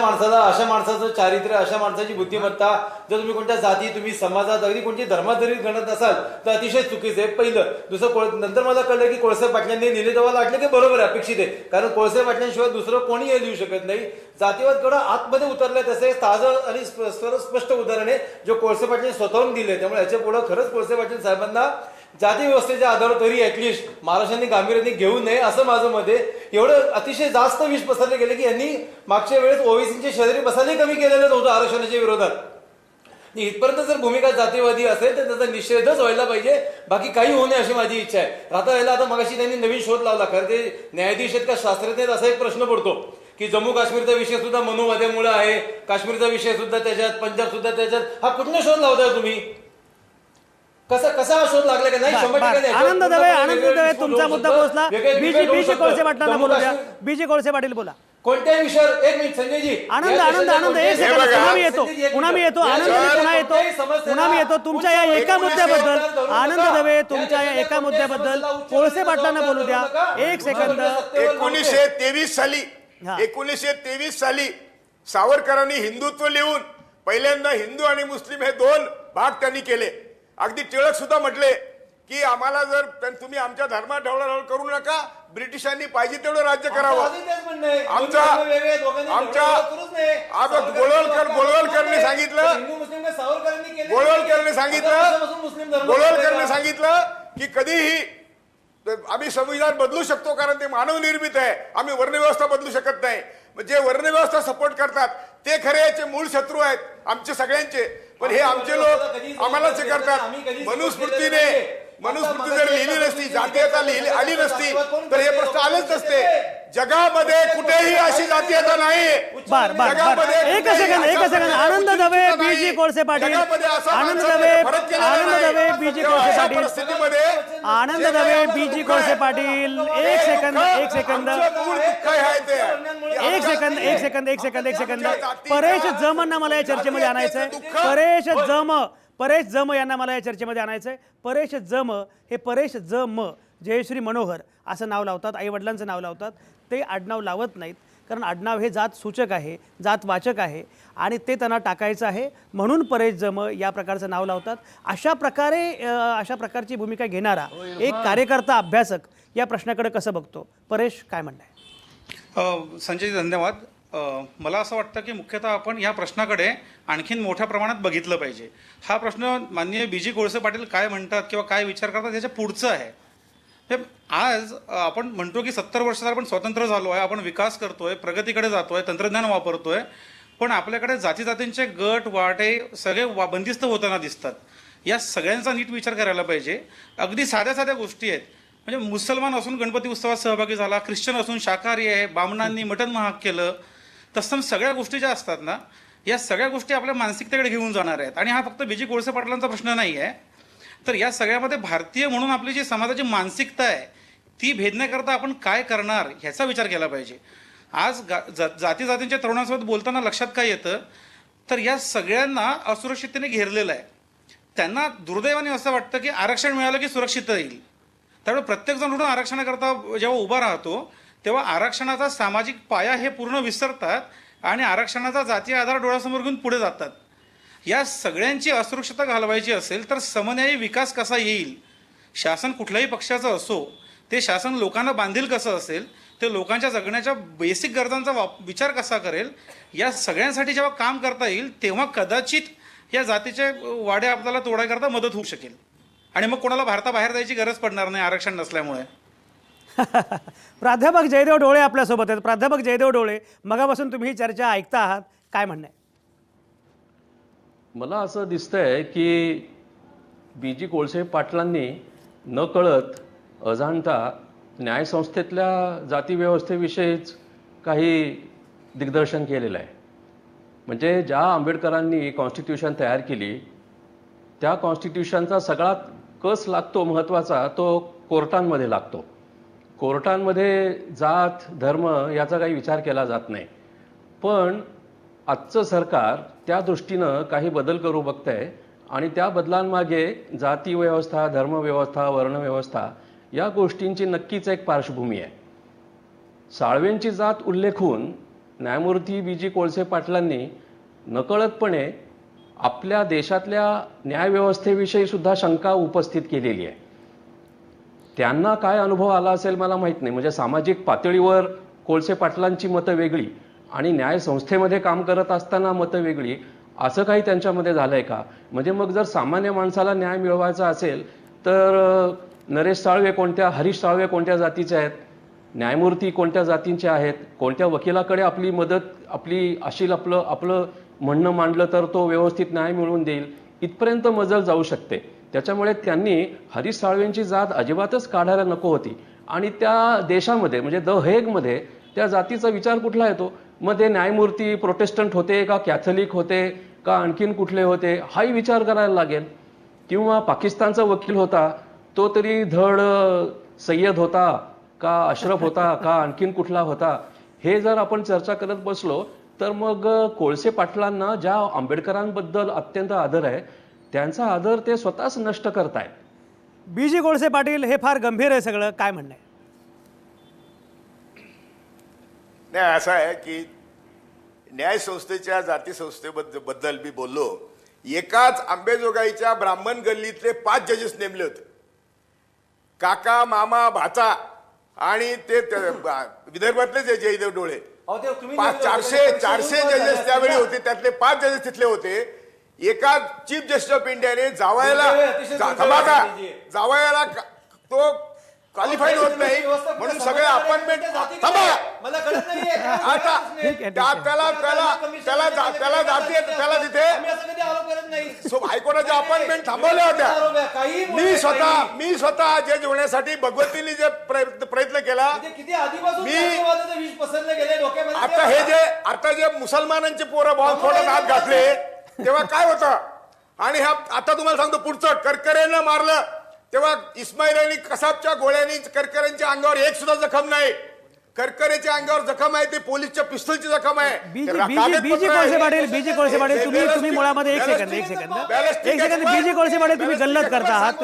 माणसाचं चारित्र्य, अशा माणसाची बुद्धिमत्ता जर तुम्ही कोणत्या जाती, तुम्ही समाजात, अगदी कोणत्या धर्मात जरी गणत असाल तर अतिशय चुकीचं आहे. पहिलं. दुसरं, नंतर मला कळलं की कोळसे पाटलांनी लिहिले तेव्हा वाटलं की बरोबर आहे, अपेक्षित आहे. कारण कोळसे पाटलांशिवाय दुसरं कोणी हे लिहू शकत नाही. जातीवाद केवढा आतमध्ये उतरलाय तसे ताजं आणि स्पष्ट उदाहरण आहे जे कोळसे पाटील स्वतःहून दिले. त्यामुळे याच्या पुढे खरंच कोळसे पाटील साहेबांना जाती व्यवस्थेच्या आधारावर तरी ऍटलिस्ट महाराष्ट्रांनी गांभीर्याने घेऊ नये असं माझं मत आहे. एवढं अतिशय जास्त विष पसरले गेले की यांनी मागच्या वेळेस ओबीसीचे शेजारी बसायला कमी केलेलं नव्हतं आरक्षणाच्या विरोधात. इथपर्यंत जर भूमिका जातीवादी असेल तर त्याचा निषेधच व्हायला पाहिजे, बाकी काही होऊ नये अशी माझी इच्छा आहे. आता मगाशी त्यांनी नवीन शोध लावला. खरं ते न्यायाधीश आहेत का शास्त्रज्ञ आहेत असा एक प्रश्न पडतो की जम्मू काश्मीरचा विषय सुद्धा मनुवाद्यामुळे आहे, काश्मीरचा विषय सुद्धा त्याच्यात, पंजाब सुद्धा त्याच्यात. हा कुठला शोध लावताय तुम्ही? कसा शोध लागला का नाही? आनंद दवे तुमचा मुद्दा पोहोचला. बीजे कोळसे पाटलांना बोलू द्या. BJ कोळसे पाटील बोला. कोणत्याही विषयावर एक मिनिट संजयजी. आनंद एक सेकंद. पुन्हा मी येतो तुमच्या या एका मुद्द्याबद्दल. आनंद दवे तुमच्या या एका मुद्द्याबद्दल कोळसे पाटलांना बोलू द्या. एक सेकंद. 1923 साली सावरकरांनी हिंदुत्व लिहून पहिल्यांदा हिंदू आणि मुस्लिम हे दोन भाग त्यांनी केले. अगदी टिळक सुद्धा म्हटले की आम्हाला जर तुम्ही आमच्या धर्मात ढवळाढवळ करू नका, ब्रिटिशांनी पाहिजे तेवढं राज्य करावं. गोळवलकरने सांगितलं की कधीही आम्ही संविधान बदलू शकतो कारण ते मानवनिर्मित आहे, आम्ही वर्णव्यवस्था बदलू शकत नाही. जे वर्णव्यवस्था सपोर्ट करतात ते खरे याचे मूळ शत्रू आहेत आमचे सगळ्यांचे. पण हे आमचे लोक आम्हालाच करतात. मनुस्मृती जर लिहिली नसती, जातीयता आली नसती तर हे प्रश्न आलेच नसते. जगामध्ये कुठेही अशी जातीयता नाही. एक सेकंद. आनंद दवे BJ कोळसे पाटील. आनंद दवे BJ कोळसे पाटील. एक सेकंद. परेश जमना मला या चर्चेमध्ये आणायचंय. परेश जम यांना मला या चर्चेमध्ये आणायचंय. परेश जम जयश्री मनोहर असं नाव लावतात, आई वडिलांचं नाव लावतात. ते आडनाव लावत नाहीत कारण आडनाव हे जात सूचक आहे, जात वाचक आहे आणि ते त्यांना टाकायचं आहे म्हणून परेश जम या प्रकारचं नाव लावतात. अशा प्रकारची भूमिका घेणारा एक कार्यकर्ता, अभ्यासक या प्रश्नाकडे कसं बघतो? परेश, काय म्हणणं आहे? संजय, धन्यवाद. मला असं वाटतं की मुख्यतः आपण या प्रश्नाकडे आणखीन मोठ्या प्रमाणात बघितलं पाहिजे. हा प्रश्न माननीय BJ कोळसे पाटील काय म्हणतात किंवा काय विचार करतात याच्या पुढचं आहे. आज आपण म्हणतो की 70 वर्षात आपण स्वतंत्र झालो आहे, आपण विकास करतोय, प्रगतीकडे जातोय, तंत्रज्ञान वापरतोय, पण आपल्याकडे जातीजातींचे गट वाटे सगळे बंदिस्त होताना दिसतात. या सगळ्यांचा नीट विचार करायला पाहिजे. अगदी साध्या गोष्टी आहेत. म्हणजे मुसलमान असून गणपती उत्सवात सहभागी झाला, ख्रिश्चन असून शाकाहारी आहे, बामणांनी मटण महाग केलं, तसं सगळ्या गोष्टी ज्या असतात ना, या सगळ्या गोष्टी आपल्या मानसिकतेकडे घेऊन जाणार आहेत. आणि हा फक्त BJ कोळसे पाटलांचा प्रश्न नाही आहे. तर या सगळ्यामध्ये भारतीय म्हणून आपली जी समाजाची मानसिकता आहे ती भेदण्याकरता आपण काय करणार ह्याचा विचार केला पाहिजे. आज जातीजातींच्या तरुणांसोबत बोलताना लक्षात काय येतं तर या सगळ्यांना असुरक्षिततेने घेरलेलं आहे. त्यांना दुर्दैवाने असं वाटतं की आरक्षण मिळालं की सुरक्षितता येईल. त्यामुळे प्रत्येकजण म्हणून आरक्षणाकरता जेव्हा उभा राहतो तेव्हा आरक्षणाचा सामाजिक पाया हे पूर्ण विसरतात आणि आरक्षणाचा जातीय आधार डोळ्यासमोर घेऊन पुढे जातात. या सगळ्यांची असुरक्षता घालवायची असेल तर समन्यायी विकास कसा येईल, शासन कुठल्याही पक्षाचं असो ते शासन लोकांना बांधील कसं असेल, ते लोकांच्या जगण्याच्या बेसिक गरजांचा विचार कसा करेल, या सगळ्यांसाठी जेव्हा काम करता येईल तेव्हा कदाचित या जातीचे वाडे आपल्याला तोडायकरता मदत होऊ शकेल. आणि मग कोणाला भारताबाहेर जायची गरज पडणार नाही आरक्षण नसल्यामुळे. प्राध्यापक जयदेव डोळे आपल्यासोबत आहेत. प्राध्यापक जयदेव डोळे, मगापासून तुम्ही ही चर्चा ऐकता आहात, काय म्हणणं आहे? मला असं दिसतंय की बी.जी. कोळसे पाटलांनी न कळत अजाणता न्यायसंस्थेतल्या जातीव्यवस्थेविषयीच काही दिग्दर्शन केलेलं आहे. म्हणजे ज्या आंबेडकरांनी कॉन्स्टिट्यूशन तयार केली त्या कॉन्स्टिट्यूशनचा सगळा कस लागतो महत्त्वाचा तो कोर्टांमध्ये लागतो. कोर्टांमध्ये जात धर्म याचा काही विचार केला जात नाही. पण आजचं सरकार त्या दृष्टीनं काही बदल करू बघतंय आणि त्या बदलांमागे जाती व्यवस्था, धर्मव्यवस्था, वर्णव्यवस्था या गोष्टींची नक्कीच एक पार्श्वभूमी आहे. साळवेंची जात उल्लेखून न्यायमूर्ती बी.जी. कोळसे पाटलांनी नकळतपणे आपल्या देशातल्या न्यायव्यवस्थेविषयी सुद्धा शंका उपस्थित केलेली आहे. त्यांना काय अनुभव आला असेल मला माहीत नाही. म्हणजे सामाजिक पातळीवर कोळसे पाटलांची मतं वेगळी आणि न्यायसंस्थेमध्ये काम करत असताना मतं वेगळी, असं काही त्यांच्यामध्ये झालंय का? म्हणजे मग जर सामान्य माणसाला न्याय मिळवायचा असेल तर नरेश साळवे कोणत्या, हरीश साळवे कोणत्या जातीचे आहेत, न्यायमूर्ती कोणत्या जातींचे आहेत, कोणत्या वकिलाकडे आपली मदत आपली अशील आपलं म्हणणं मांडलं तर तो व्यवस्थित न्याय मिळवून देईल, इथपर्यंत मजल जाऊ शकते. त्याच्यामुळे त्यांनी हरीश साळवेंची जात अजिबातच काढायला नको होती. आणि त्या देशामध्ये म्हणजे द हेगमध्ये त्या जातीचा विचार कुठला येतो? मग ते न्यायमूर्ती प्रोटेस्टंट होते का कॅथलिक होते का आणखीन कुठले होते हाही विचार करायला लागेल. किंवा पाकिस्तानचा वकील होता तो तरी धड सय्यद होता का अशरफ होता का आणखीन कुठला होता, हे जर आपण चर्चा करत बसलो तर मग कोळसे पाटलांना ज्या आंबेडकरांबद्दल अत्यंत आदर आहे त्यांचा आदर ते स्वतःच नष्ट करतायत. बी.जी. कोळसे पाटील, हे फार गंभीर आहे सगळं, काय म्हणणं आहे? नाही, असं आहे की न्यायसंस्थेच्या जातीसंस्थेबद्दल मी बोललो. एकाच आंबेजोगाईच्या ब्राह्मण गल्लीतले 5 जजेस नेमले होते. काका, मामा, भाचा आणि ते विदर्भातलेच आहे जयदेव डोळे. 400 जजेस त्यावेळी होते, त्यातले 5 जजेस तिथले होते. एका चीफ जस्टिस ऑफ इंडियाने जावयाला तो क्वालिफाईड होत नाही म्हणून सगळे अपॉइंटमेंट मला कळत नाहीये. आता त्याला तिथे हायकोर्टाच्या अपॉइंटमेंट थांबवल्या होत्या. मी स्वतः जज होण्यासाठी भगवतीने जे प्रयत्न केला. आता जे मुसलमानांचे पोरं बॉम्ब फोडत हात घातले तेव्हा काय होतं. आणि आता तुम्हाला सांगतो पुढचं, करकरेनं मारलं तेव्हा इस्माईल आणि कसाबच्या गोळ्यांनी करकरेंच्या अंगावर एक सुद्धा जखम नाही. करकरेच्या अंगावर जखम आहे ते पोलीसच्या पिस्तूलची जखम आहे. बीजी कोळसे पाटील तुम्ही मुळामध्ये एक सेकंद बीजी कोळसे पाटील तुम्ही गल्लत करता आहात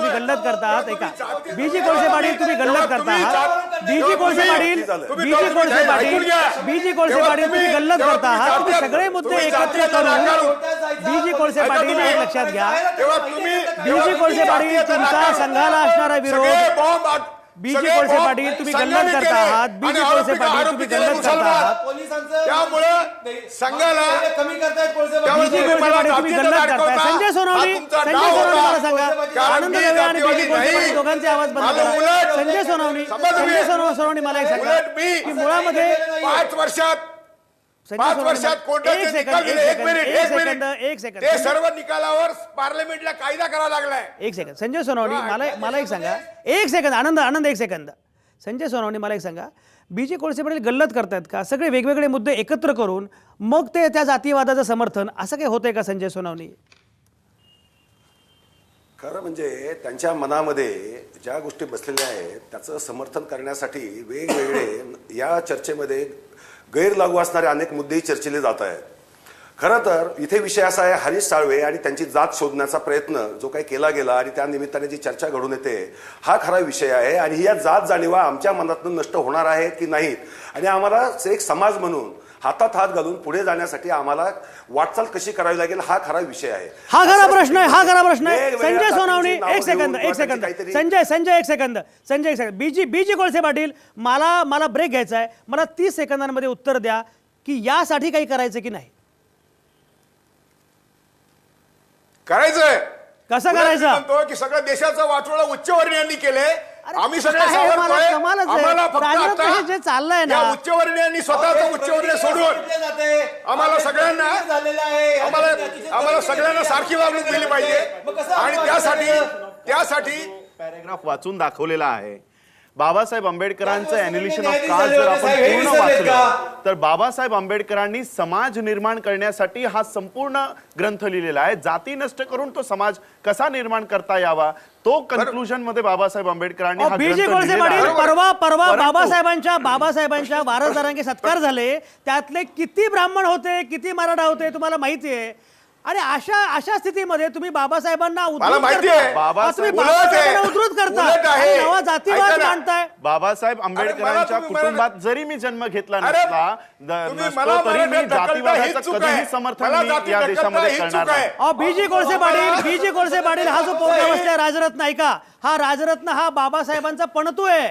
ऐका. बीजी कोळसे पाटील तुम्ही गल्लत करता आहात. बीजी कोळसे पाटील तुम्ही गल्लत करता आहात. तुम्ही सगळे मुद्दे एकत्र करून बीजी कोळसे पाटील एक लक्षात घ्या. बीजी कोळसे पाटील तुमचा संघाला असणारा विरोध. बीजी कोळसे पाटील तुम्ही गल्लत करता आहात. बीजी कोळसे पाटील तुम्ही गल्लत करता आहात. त्यामुळे संघाला बीजी कोळसे पाटील तुम्ही गल्लत करताय. संजय सोनवणे मला सांगा. आनंद दवे आणि बीजी कोळसे पाटील दोघांचे आवाज बंद करा. संजय सोनवणे मला एक सांगा की मुळामध्ये 5 वर्षात कोर्टाचे निकाल दिले. एक मिनिट ते सर्व निकालावर पार्लमेंटला कायदा करावा लागलाय. एक सेकंद संजय सोनवणे मला एक सांगा. एक सेकंद आनंद एक सेकंद. संजय सोनवणे मला एक सांगा, बीजी कोळसे पाटील गल्लत करतायत का? सगळे वेगवेगळे मुद्दे एकत्र करून मग ते त्या जातीवादाचं समर्थन असं काही होतंय का संजय सोनवणे? खरं म्हणजे त्यांच्या मनामध्ये ज्या गोष्टी बसलेल्या आहेत त्याचं समर्थन करण्यासाठी वेगवेगळे या चर्चेमध्ये गैरलागू असणारे अनेक मुद्देही चर्चिले जात आहेत. खरं तर इथे विषय असा आहे, हरीश साळवे आणि त्यांची जात शोधण्याचा प्रयत्न जो काही केला गेला आणि त्या निमित्ताने जी चर्चा घडून येते हा खरा विषय आहे. आणि या जात जाणीवा आमच्या मनातून नष्ट होणार आहे की नाहीत आणि आम्हाला एक समाज म्हणून हातात हात घालून पुढे जाण्यासाठी आम्हाला वाटचाल कशी करावी लागेल हा खरा विषय आहे. हा खरा प्रश्न आहे, हा खरा प्रश्न आहे. वेगवेगळ्या संजय जातींची सोनावणे, नावं एक सेकंद घेऊन एक सेकंद काहीतरी- संजय एक सेकंद बीजी कोळसे पाटील, मला ब्रेक घ्यायचा आहे. मला 30 सेकंदांमध्ये उत्तर द्या की यासाठी काही करायचं की नाही. करायचंय. कसं उलट मी करायचं? म्हणतो की सगळ्या देशाचं वाटोळं उच्चवर्णीयांनी केलंय. आम्ही सगळे काय हे मला सावरतोय. कमालच आहे. आम्हाला फक्त राजनाथ आता हे जे चाललंय ना, या उच्चवर्णीयांनी स्वतःचं उच्चवर्णीय सोडून आम्हाला सगळ्यांना सगळ्यांना सारखी वागणूक दिली पाहिजे. आणि त्यासाठी पॅरेग्राफ वाचून दाखवलेला आहे. बाबासाहेब आंबेडकरांचं अॅन्युलेशन ऑफ न्यायाधीश कास्ट झाले जर होते, आपण साहेब, हे पूर्ण विसरलेत का? वाचलं तर बाबासाहेब आंबेडकरांनी समाज निर्माण करण्यासाठी हा संपूर्ण ग्रंथ लिहिलेला आहे. जाती नष्ट करून तो समाज कसा निर्माण करता यावा तो कन्क्लुजन मध्ये बाबासाहेब आंबेडकरांनी हा बीजी ग्रंथ कोळसे लिहिलेला पाटील, आहे. परवा परंतु- बाबासाहेबांच्या वारसदारांचे सत्कार झाले, त्यातले किती ब्राह्मण होते, किती मराठा होते तुम्हाला माहिती आहे. आणि अशा स्थितीमध्ये तुम्ही बाबासाहेबांना मला माहिती आहे. बाबासाहेबांना उद्धृत करता उलट आहे. आणि नवा जातीवाद ऐका ना. मांडताय. बाबासाहेब आंबेडकरांच्या तुम्ही कुटुंबात जरी मी जन्म घेतला अरे, नसला तुम्ही नसतो मला तरी मी मराठीत ढकलता जातीवादाचं ही चूक कधीही आहे. समर्थन मला मी जाती या ढकलता देशामध्ये ही करणार चूक आहे. नाही. बीजी कोळसे पाटील हा जो पोरगा बसलाय राजरत्न, ऐका, हा राजरत्न हा बाबासाहेबांचा पणतू आहे.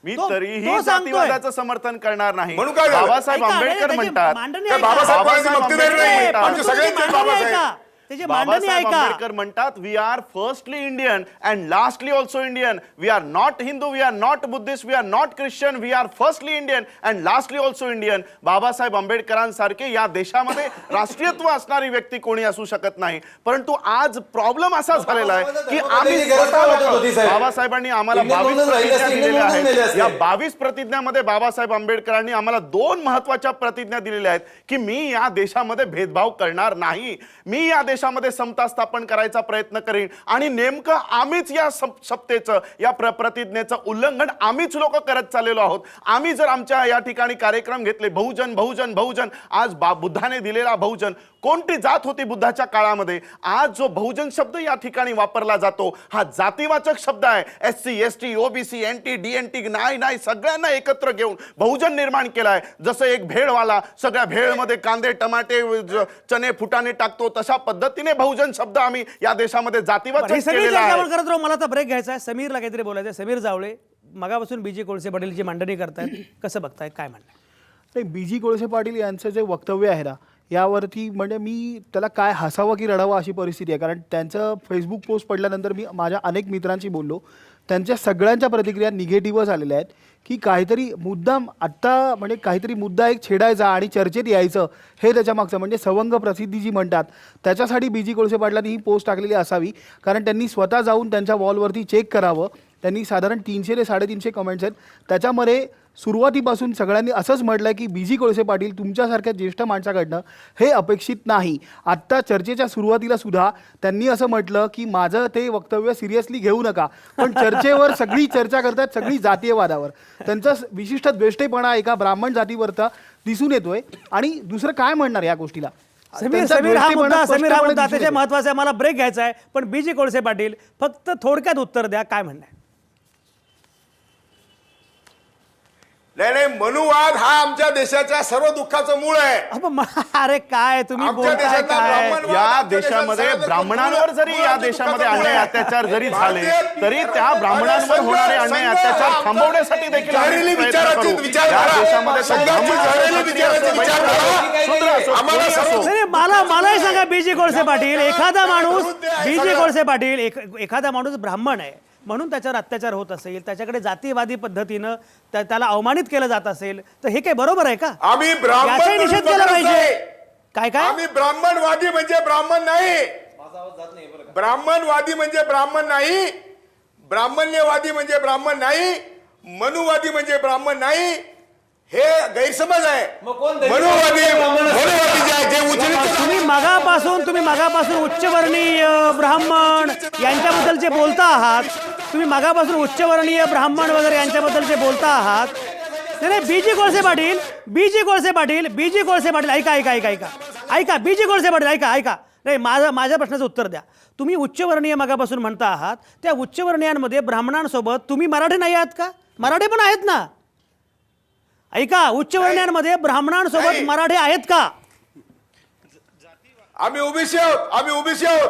मी तो तरीही सांगतोय. जातीवादाचं समर्थन करणार नाही. म्हणून काय झालं? बाबासाहेब ऐका, आंबेडकर त्याची म्हणतात मांडणी काय ऐका. बाबासाहेब बाबासाहेब मक्तेदार नाही. आंबेडकर आमचे सगळ्यांचे मांडणी बाबासाहेब. ऐका. त्याची मांडणी बाबासाहेब ऐका. आंबेडकर म्हणतात we are firstly Indian and lastly also Indian. We are not Hindu, we are not Buddhist, we are not Christian, we are firstly Indian and lastly also Indian. Babasaheb आंबेडकरांसारखे या देशामध्ये राष्ट्रीयत्व असणारी व्यक्ती कोणी असू शकत नाही. परंतु आज प्रॉब्लेम असा झालेला आहे की आम्ही बाबासाहेबांनी आम्हाला 22 प्रतिज्ञा दिलेल्या आहेत. या 22 प्रतिज्ञामध्ये बाबासाहेब आंबेडकरांनी आम्हाला 2 महत्वाच्या प्रतिज्ञा दिलेल्या आहेत की मी या देशामध्ये भेदभाव करणार नाही, मी या देशामध्ये समता स्थापन करायचा प्रयत्न करेन. आणि नेमकं आम्हीच या सप्तेचं या प्रतिज्ञेचं उल्लंघन आम्हीच लोक करत चाललेलो आहोत. आम्ही जर आमच्या या ठिकाणी कार्यक्रम घेतले बहुजन बहुजन बहुजन, आज बुद्धाने दिलेला बहुजन, कोणती जात होती बुद्धाच्या काळामध्ये? आज जो बहुजन शब्द या ठिकाणी वापरला जातो हा जातीवाचक शब्द आहे. SC ST OBC NT DNT नाही सगळ्यांना एकत्र घेऊन बहुजन निर्माण केलाय. जसं एक भेळवाला सगळ्या भेळमध्ये कांदे टमाटे चणे फुटाणे टाकतो तशा पद्धतीने बहुजन शब्द आम्ही या देशामध्ये जातीवाचक केलेला आहे. करत राहू. मला तर ब्रेक घ्यायचा आहे. समीरला काहीतरी बोलायचं आहे. समीर जावळे मगापासून बीजी कोळसे पाटील जी मांडणी करतायत, कसं बघताय, काय म्हणणं? नाही, बीजी कोळसे पाटील यांचं जे वक्तव्य आहे ना यावरती म्हणजे मी त्याला काय हसावं की रडावं अशी परिस्थिती आहे. कारण त्यांचं फेसबुक पोस्ट पडल्यानंतर मी माझ्या अनेक मित्रांशी बोललो, त्यांच्या सगळ्यांच्या प्रतिक्रिया निगेटिव्हच आलेल्या आहेत की काहीतरी मुद्दाम आत्ता म्हणजे काहीतरी मुद्दा एक छेडायचा आणि चर्चेत यायचं हे त्याच्यामागचं म्हणजे सवंग प्रसिद्धी जी म्हणतात त्याच्यासाठी बीजी कोळसे पाटलांनी ही पोस्ट टाकलेली असावी. कारण त्यांनी स्वतः जाऊन त्यांच्या वॉलवरती चेक करावं. त्यांनी साधारण 300 ते 350 कमेंट्स आहेत. त्याच्यामध्ये सुरुवातीपासून सगळ्यांनी असंच म्हटलं की बीजी कोळसे पाटील तुमच्यासारख्या ज्येष्ठ माणसाकडनं हे अपेक्षित नाही. आत्ता चर्चेच्या सुरुवातीला सुद्धा त्यांनी असं म्हटलं की माझं ते वक्तव्य सिरियसली घेऊ नका, पण चर्चेवर सगळी चर्चा करतात, सगळी जातीयवादावर. त्यांचा विशिष्ट द्वेष्टेपणा एका ब्राह्मण जातीवरचा दिसून येतोय. आणि दुसरं काय म्हणणार या गोष्टीला? समीर हा मुद्दा अतिशय महत्वाचा आहे. मला ब्रेक घ्यायचा आहे, पण बीजी कोळसे पाटील फक्त थोडक्यात उत्तर द्या, काय म्हणणं आहे? नाही, मनुवाद हा आमच्या देशाच्या सर्व दुःखाचं मूळ आहे. अरे काय तुम्ही आमच्या बोलताय देशातला काय? ब्राह्मणवाद या आमच्या देशामध्ये देशात ब्राह्मणांवर जरी या देशामध्ये अन्याय अत्याचार जरी झाले तरी त्या ब्राह्मणांवर होणारे अन्याय अत्याचार थांबवण्यासाठी देखील आम्ही झालेली प्रयत्न विचाराची करू. विचार या करा. देशामध्ये संघाची झालेली विचाराची विचार करा. शूद्र असो, आम्हाला कोणी असो. सर्व- नाही, मलाही सांगा बीजी कोळसे पाटील, एखादा माणूस ब्राह्मण आहे म्हणून त्याच्यावर अत्याचार होत असेल, त्याच्याकडे जातीवादी पद्धतीनं त्याला अवमानित केलं जात असेल, तर हे काय बरोबर आहे का? आम्ही ब्राह्मण याचाही निषेध म्हणून केला बघत पाहिजे. नाही. काय काय आम्ही ब्राह्मणवादी म्हणजे ब्राह्मण नाही, ब्राह्मणवादी म्हणजे ब्राह्मण नाही, ब्राह्मण्यवादी म्हणजे ब्राह्मण नाही, मनुवादी म्हणजे ब्राह्मण नाही, हे गैरसमज आहे. मनुवादी जे आहे, जे उचलित तुम्ही मगापासून उच्चवर्णीय ब्राह्मण यांच्याबद्दलचे बोलता आहात. तुम्ही मगापासून उच्चवर्णीय ब्राह्मण वगैरे यांच्याबद्दलचे बोलता आहात. नाही, बीजी कोळसे पाटील ऐका बीजी कोळसे पाटील ऐका. नाही, माझ्या प्रश्नाचं उत्तर द्या. तुम्ही उच्चवर्णीय मगापासून म्हणता आहात, त्या उच्चवर्णीयांमध्ये ब्राह्मणांसोबत तुम्ही मराठी नाही आहात का? मराठी पण आहेत ना. ऐका, उच्चवर्णीयांमध्ये ब्राह्मणांसोबत मराठे आहेत का? आम्ही ओबीसी आहोत, आम्ही ओबीसी आहोत.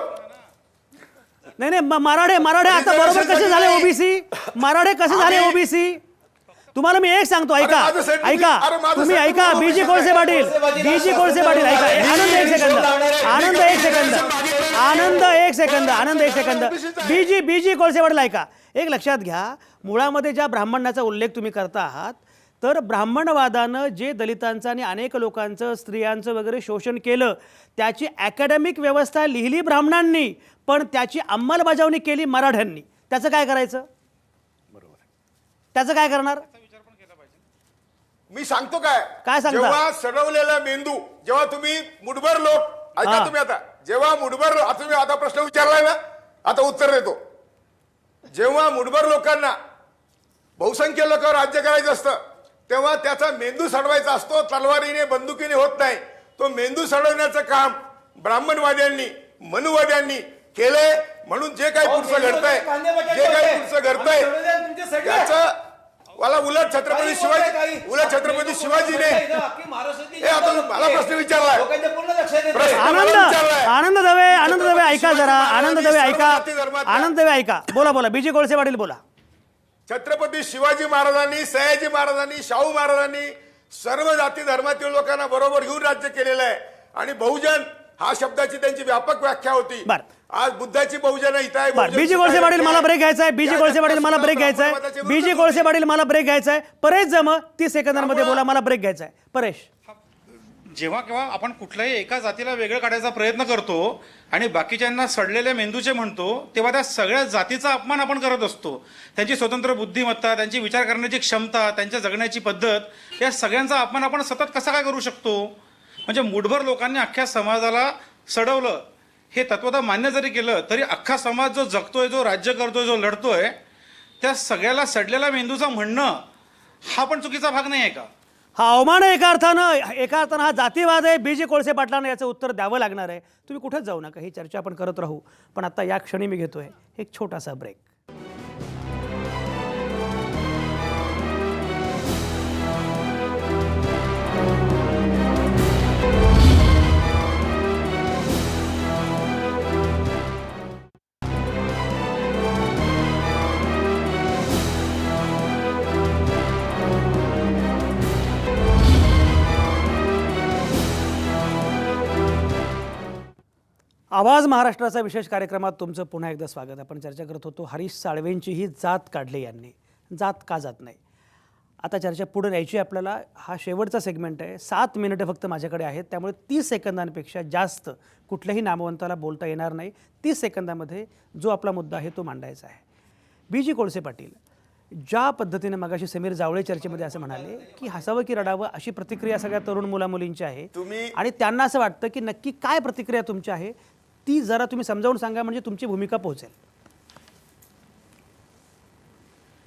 नाही नाही, मराठे आता बरोबर कसे झाले ओबीसी? मराठे कसे झाले ओबीसी? तुम्हाला मी एक सांगतो, ऐका माझं certificate- ऐका, अरे माझं तुम्ही ऐका, certificate busy Kolse Patil, busy Kolse Patil, ऐका, आनंद एक सेकंद, आनंद एक सेकंद, आनंद एक सेकंद, आनंद एक सेकंद, बीजी कोळसे पाटील, ऐका, एक लक्षात घ्या, मुळामध्ये ज्या ब्राह्मणाचा उल्लेख तुम्ही करता आहात, तर ब्राह्मणवादानं जे दलितांचं आणि अनेक लोकांचं, स्त्रियांचं वगैरे शोषण केलं, त्याची अकॅडमिक व्यवस्था लिहिली ब्राह्मणांनी, पण त्याची अंमलबजावणी केली मराठ्यांनी. त्याचं काय करायचं? बरोबर, त्याचं काय करणार? मी सांगतो काय सांगता? जेव्हा सडवलेला मेंदू, जेव्हा तुम्ही मुठभर लोक ऐका, हा. तुम्ही आता जेव्हा मुठभर आता तुम्ही आता प्रश्न विचारलाय ना, आता उत्तर देतो. जेव्हा मुठभर लोकांना बहुसंख्य लोकांवर राज्य करायचं असतं, तेव्हा त्याचा मेंदू सडवायचा असतो. तलवारीने बंदुकीने होत नाही. तो मेंदू सडवण्याचं काम ब्राह्मणवाद्यांनी, मनुवाद्यांनी केलंय. म्हणून जे काही पुढचं घडतंय, जे काही पुढचं घडतंय त्याचं मला उलट छत्रपती शिवाजीने हे आता मला प्रश्न विचारलाय. आनंद दवे ऐका जरा, आनंद दवे ऐका, आनंद दवे ऐका, बोला, बीजी कोळसे पाटील बोला. छत्रपती शिवाजी महाराजांनी, सयाजी महाराजांनी, शाहू महाराजांनी सर्व जाती धर्मातील लोकांना बरोबर घेऊन राज्य केलेलं आहे. आणि बहुजन हा शब्दाची त्यांची व्यापक व्याख्या होती. आज बुद्धाची बहुजन हित आहे. बीजी कोळसे पाटील मला ब्रेक घ्यायचा आहे, बीजी कोळसे पाटील मला ब्रेक घ्यायचा आहे, बीजी कोळसे पाटील मला ब्रेक घ्यायचा आहे. परेश जम 30 सेकंदांमध्ये बोला, मला ब्रेक घ्यायचा आहे. परेश, जेव्हा केव्हा आपण कुठल्याही एका जातीला वेगळं काढायचा प्रयत्न करतो आणि बाकीच्यांना सडलेल्या मेंदूचे म्हणतो, तेव्हा त्या सगळ्या जातीचा अपमान आपण करत असतो. त्यांची स्वतंत्र बुद्धिमत्ता, त्यांची विचार करण्याची क्षमता, त्यांच्या जगण्याची पद्धत, या सगळ्यांचा अपमान आपण सतत कसा काय करू शकतो? म्हणजे मुठभर लोकांनी अख्ख्या समाजाला सडवलं, हे तत्वतः मान्य जरी केलं तरी अख्खा समाज जो जगतोय, जो राज्य करतोय, जो लढतोय, त्या सगळ्याला सडलेल्या मेंदूचं म्हणणं हा पण चुकीचा भाग नाही आहे का? हा अवमान आहे एका अर्थानं हा जातीवाद आहे. बीजी कोळसे पाटलांना याचं उत्तर द्यावं लागणार आहे. तुम्ही कुठेच जाऊ नका, ही चर्चा आपण करत राहू. पण आता या क्षणी मी घेतोय एक छोटासा ब्रेक. आवाज महाराष्ट्राचा विशेष कार्यक्रमात तुमचं पुन्हा एकदा स्वागत. आपण चर्चा करत होतो हरीश साळवेंची ही जात काढली यांनी, जात का जात नाही. आता चर्चा पुढे न्यायची आपल्याला. हा शेवटचा सेगमेंट आहे, 7 मिनिटं फक्त माझ्याकडे आहेत, त्यामुळे 30 सेकंदांपेक्षा जास्त कुठल्याही नामवंताला बोलता येणार नाही. 30 सेकंदामध्ये जो आपला मुद्दा आहे तो मांडायचा आहे. बीजी कोळसे पाटील, ज्या पद्धतीने मगाशी समीर जावळे चर्चेमध्ये असं म्हणाले की हसावं की रडावं अशी प्रतिक्रिया सगळ्या तरुण मुलामुलींची आहे, आणि त्यांना असं वाटतं की नक्की काय प्रतिक्रिया तुमची आहे ती जरा तुम्ही समजावून सांगा, म्हणजे तुमची भूमिका पोहोचेल.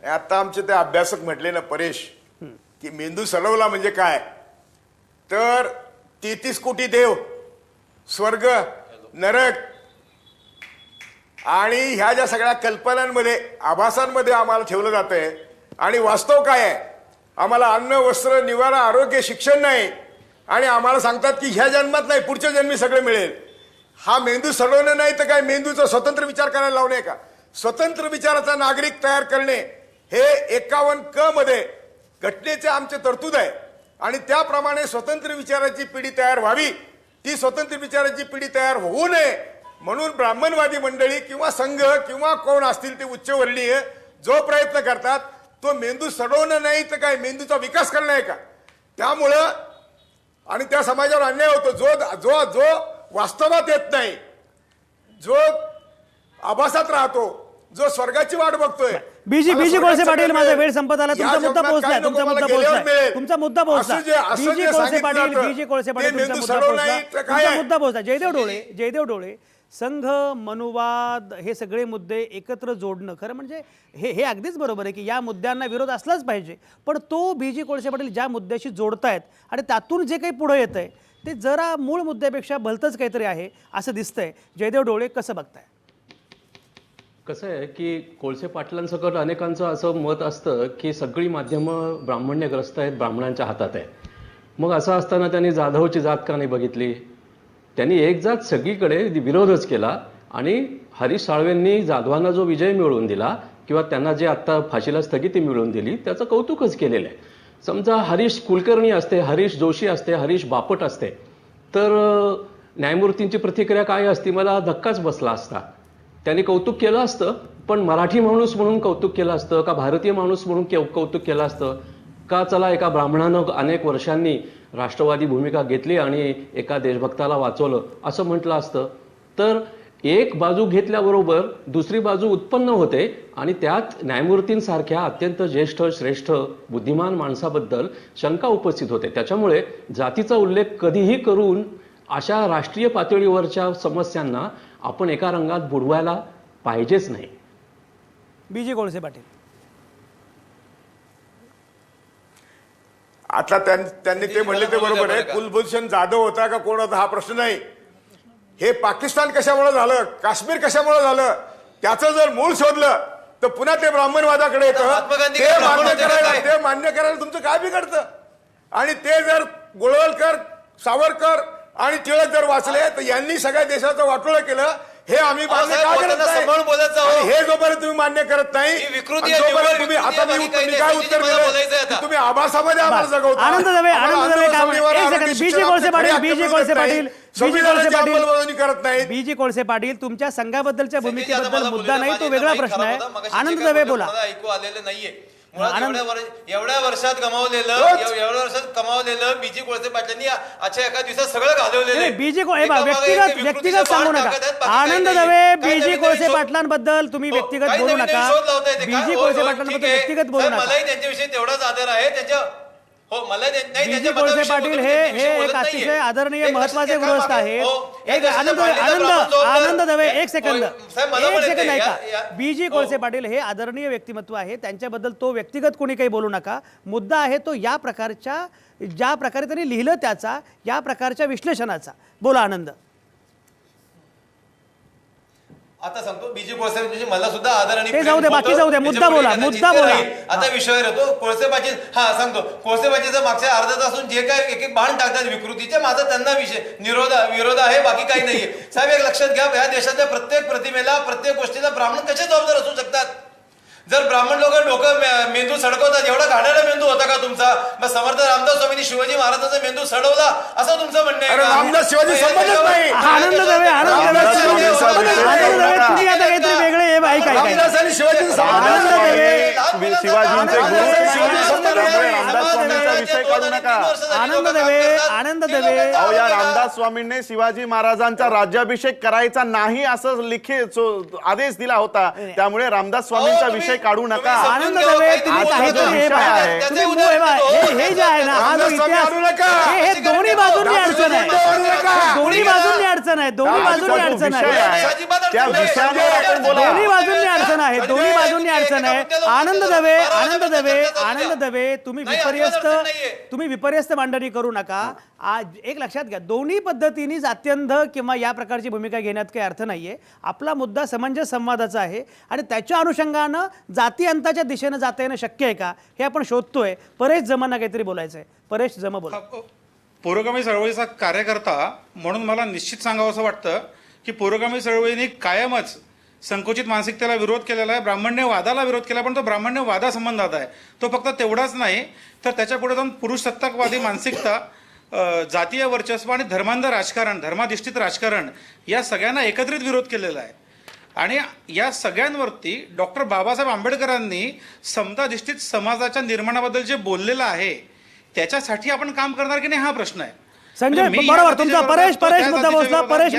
आता आमचे ते अभ्यासक म्हटले ना परेश, की मेंदू सडवला म्हणजे काय, तर 33 कोटी देव, स्वर्ग, नरक आणि ह्या ज्या सगळ्या कल्पनांमध्ये, आभासांमध्ये आम्हाला ठेवलं जातंय. आणि वास्तव काय आहे, आम्हाला अन्न, वस्त्र, निवारा, आरोग्य, शिक्षण नाही, आणि आम्हाला सांगतात की ह्या जन्मात नाही पुढच्या जन्मी सगळं मिळेल. हा मेंदू सडवणं नाही तर काय, मेंदूचा स्वतंत्र विचार करायला लावणे का? स्वतंत्र विचाराचा नागरिक तयार करणे हे 51 क मध्ये घटनेचे आमचे तरतूद आहे. आणि त्याप्रमाणे स्वतंत्र विचाराची पिढी तयार व्हावी. ती स्वतंत्र विचाराची पिढी तयार होऊ नये म्हणून ब्राह्मणवादी मंडळी किंवा संघ किंवा कोण असतील ते उच्चवर्णीय जो प्रयत्न करतात तो मेंदू सडवणं नाही तर काय, मेंदूचा विकास करणं आहे का? त्यामुळं आणि त्या समाजावर अन्याय होतो. जो जो जो वास्तवात येत नाही, जो आभासात राहतो, जो स्वर्गाची वाट बघतोय. बीजी कोळसे पाटील, माझा वेळ संपत आला. तुमचा मुद्दा पोहोचला, तुमचा मुद्दा पोहोचला. बीजी कोळसे पाटील, तुमचा मुद्दा पोहोचला. जयदेव डोळे, संघ, मनुवाद हे सगळे मुद्दे एकत्र जोडणं, खरं म्हणजे हे अगदीच बरोबर आहे की या मुद्द्यांना विरोध असलाच पाहिजे. पण तो बीजी कोळसे पाटील ज्या मुद्द्याशी जोडतायत आणि त्यातून जे काही पुढे येत आहे ते जरा मूळ मुद्द्यापेक्षा भलतंच काहीतरी आहे असं दिसतंय. जयदेव डोळे, कसं बघताय? कसं आहे की कोळसे पाटलांसकट अनेकांचं असं मत असतं की सगळी माध्यमं ब्राह्मण्यग्रस्त आहेत, ब्राह्मणांच्या हातात आहे. मग असं असताना त्यांनी जाधवची जात का नाही बघितली? त्यांनी एक जात सगळीकडे विरोधच केला आणि हरीश साळवेंनी जाधवांना जो विजय मिळवून दिला किंवा त्यांना जे आत्ता फाशीला स्थगिती मिळवून दिली त्याचं कौतुकच केलेलं आहे. समजा हरीश कुलकर्णी असते, हरीश जोशी असते, हरीश बापट असते, तर न्यायमूर्तींची प्रतिक्रिया काय असती? मला धक्काच बसला असता. त्यांनी कौतुक केलं असतं, पण मराठी माणूस म्हणून कौतुक केलं असतं का भारतीय माणूस म्हणून कौतुक केलं असतं का? चला एका ब्राह्मणानं अनेक वर्षांनी राष्ट्रवादी भूमिका घेतली आणि एका देशभक्ताला वाचवलं असं म्हटलं असतं. तर एक बाजू घेतल्याबरोबर दुसरी बाजू उत्पन्न होते आणि त्यात न्यायमूर्तींसारख्या अत्यंत ज्येष्ठ श्रेष्ठ बुद्धिमान माणसाबद्दल शंका उपस्थित होते. त्याच्यामुळे जातीचा उल्लेख कधीही करून अशा राष्ट्रीय पातळीवरच्या समस्यांना आपण एका रंगात बुडवायला पाहिजेच नाही. बी.जी. कोळसे पाटील. आता त्यांनी ते म्हणले ते बरोबर आहे. कुलभूषण जाधव होता का कोण होता हा प्रश्न नाही. हे पाकिस्तान कशामुळे झालं, काश्मीर कशामुळे झालं, त्याचं जर मूळ शोधलं तर पुन्हा ते ब्राह्मणवादाकडे येतं. ते मान्य करायला तुमचं काय बिघडतं? आणि ते जर गोळवलकर, सावरकर आणि टिळक जर वाचले तर यांनी सगळ्या देशाचं वाटोळं केलं. हे आम्ही मान्य का करत नाही? हे जोपर्यंत तुम्ही मान्य करत नाही, जोपर्यंत तुम्ही आता मी काय उत्तर दिलं? तुम्ही आभासामध्ये आम्हाला जगवता. आनंद दवे बी.जी. कोळसे पाटील करत नाही. बी.जी. कोळसे पाटील, तुमच्या संघाबद्दलच्या भूमिकेबद्दल मुद्दा नाही, तो वेगळा प्रश्न आहे. आनंद दवे बोला. ऐकू आलेलं नाहीये. एवढ्या वर्षात कमावलेलं बी.जी. कोळसे पाटलांनी अच्छा एका दिवसात सगळं घालवलेलं. व्यक्तिगत सांगू नका. आनंद दवे, बी.जी. कोळसे पाटलांबद्दल तुम्ही व्यक्तिगत बोलू नका. बी.जी. कोळसे पाटलांबद्दल व्यक्तिगत बोलू नका. मलाही त्यांच्याविषयी तेवढाच आदर आहे. त्यांच्या बी.जी. कोळसे पाटील हे एक अतिशय आदरणीय महत्वाचे गृहस्थ आहेत. एक आनंद दवे एक सेकंद ऐका. बी.जी. कोळसे पाटील हे आदरणीय व्यक्तिमत्व आहे, त्यांच्याबद्दल तो व्यक्तिगत कोणी काही बोलू नका. मुद्दा आहे तो या प्रकारच्या, ज्या प्रकारे त्यांनी लिहिलं त्याचा, या प्रकारच्या विश्लेषणाचा. बोला आनंद. आता सांगतो बी.जी. कोळसे मला सुद्धा आदर आणि जाऊ दे, बाकी जाऊ दे, मुद्दा बोला. आता विषयावर येतो. कोळसे पाटील सांगतो कोळसे पाटीलचं मागच्या अर्धा तासून जे काय एक बाण टाकतात विकृतीचे, माझा त्यांना विरोध आहे, बाकी काही नाहीये. साहेब एक लक्षात घ्या, या देशातल्या प्रत्येक प्रतिमेला, प्रत्येक गोष्टीला ब्राह्मण कसे जबाबदार असू शकतात? जर ब्राह्मण लोक डोकं मेंदू सडकवतात, एवढा गाड्याला मेंदू होता का तुमचा? मग समर्थ रामदास स्वामींनी शिवाजी महाराजांचा मेंदू सडवला असं तुमचं म्हणणं आहे? रामदास शिवाजी संबंधच नाही. आनंद दवे तुम्ही आता काहीतरी वेगळे हे बाई काय रामदास आणि शिवाजी शिवाजींचे रामदास स्वामींचा विषय काढू नका. आनंद दवे अहो, या रामदास स्वामींनी शिवाजी महाराजांचा राज्याभिषेक करायचा नाही असं लिखित आदेश दिला होता. त्यामुळे रामदास स्वामींचा विषय काढू नका. आनंद दवे तुम्ही काहीतरी हे जे आहे ना, हा जो इतिहास, हे दोन्ही बाजूंनी अडचण आहे. दोन्ही बाजूंनी अडचण आहे. दोन्ही बाजूंनी अडचण आहे. त्या विषयावर आपण बोला. दोन्ही बाजूंनी अडचण आहे. दोन्ही बाजूंनी अडचण आहे. आनंद दवे तुम्ही विपर्यस्त मांडणी करू नका. आज एक लक्षात घ्या, दोन्ही पद्धतीने जात्यंध किंवा या प्रकारची भूमिका घेण्यात काही अर्थ नाहीये. आपला मुद्दा समंजस संवादाचा आहे आणि त्याच्या अनुषंगानं जाती अंताच्या दिशेनं जाता येणं शक्य आहे का हे आपण शोधतोय. परेश जमांना काहीतरी बोलायचंय. परेश जमा बोला. पुरोगामी चळवळीचा कार्यकर्ता म्हणून मला निश्चित सांगावं असं वाटतं की पुरोगामी चळवळीने कायमच संकुचित मानसिकतेला विरोध केलेला आहे, ब्राह्मण्यवादाला विरोध केला, पण तो ब्राह्मण्यवादासंबंधात आहे. तो फक्त तेवढाच नाही तर त्याच्यापुढे जाऊन पुरुष सत्ताकवादी मानसिकता, जातीय वर्चस्व आणि धर्मांध राजकारण, धर्माधिष्ठित राजकारण या सगळ्यांना एकत्रित विरोध केलेला आहे. आणि या सगळ्यांवरती डॉक्टर बाबासाहेब आंबेडकरांनी समताधिष्ठित समाजाच्या निर्माणाबद्दल जे बोललेलं आहे त्याच्यासाठी आपण काम करणार की नाही हा प्रश्न आहे. संजय बरोबर तुमचा. परेश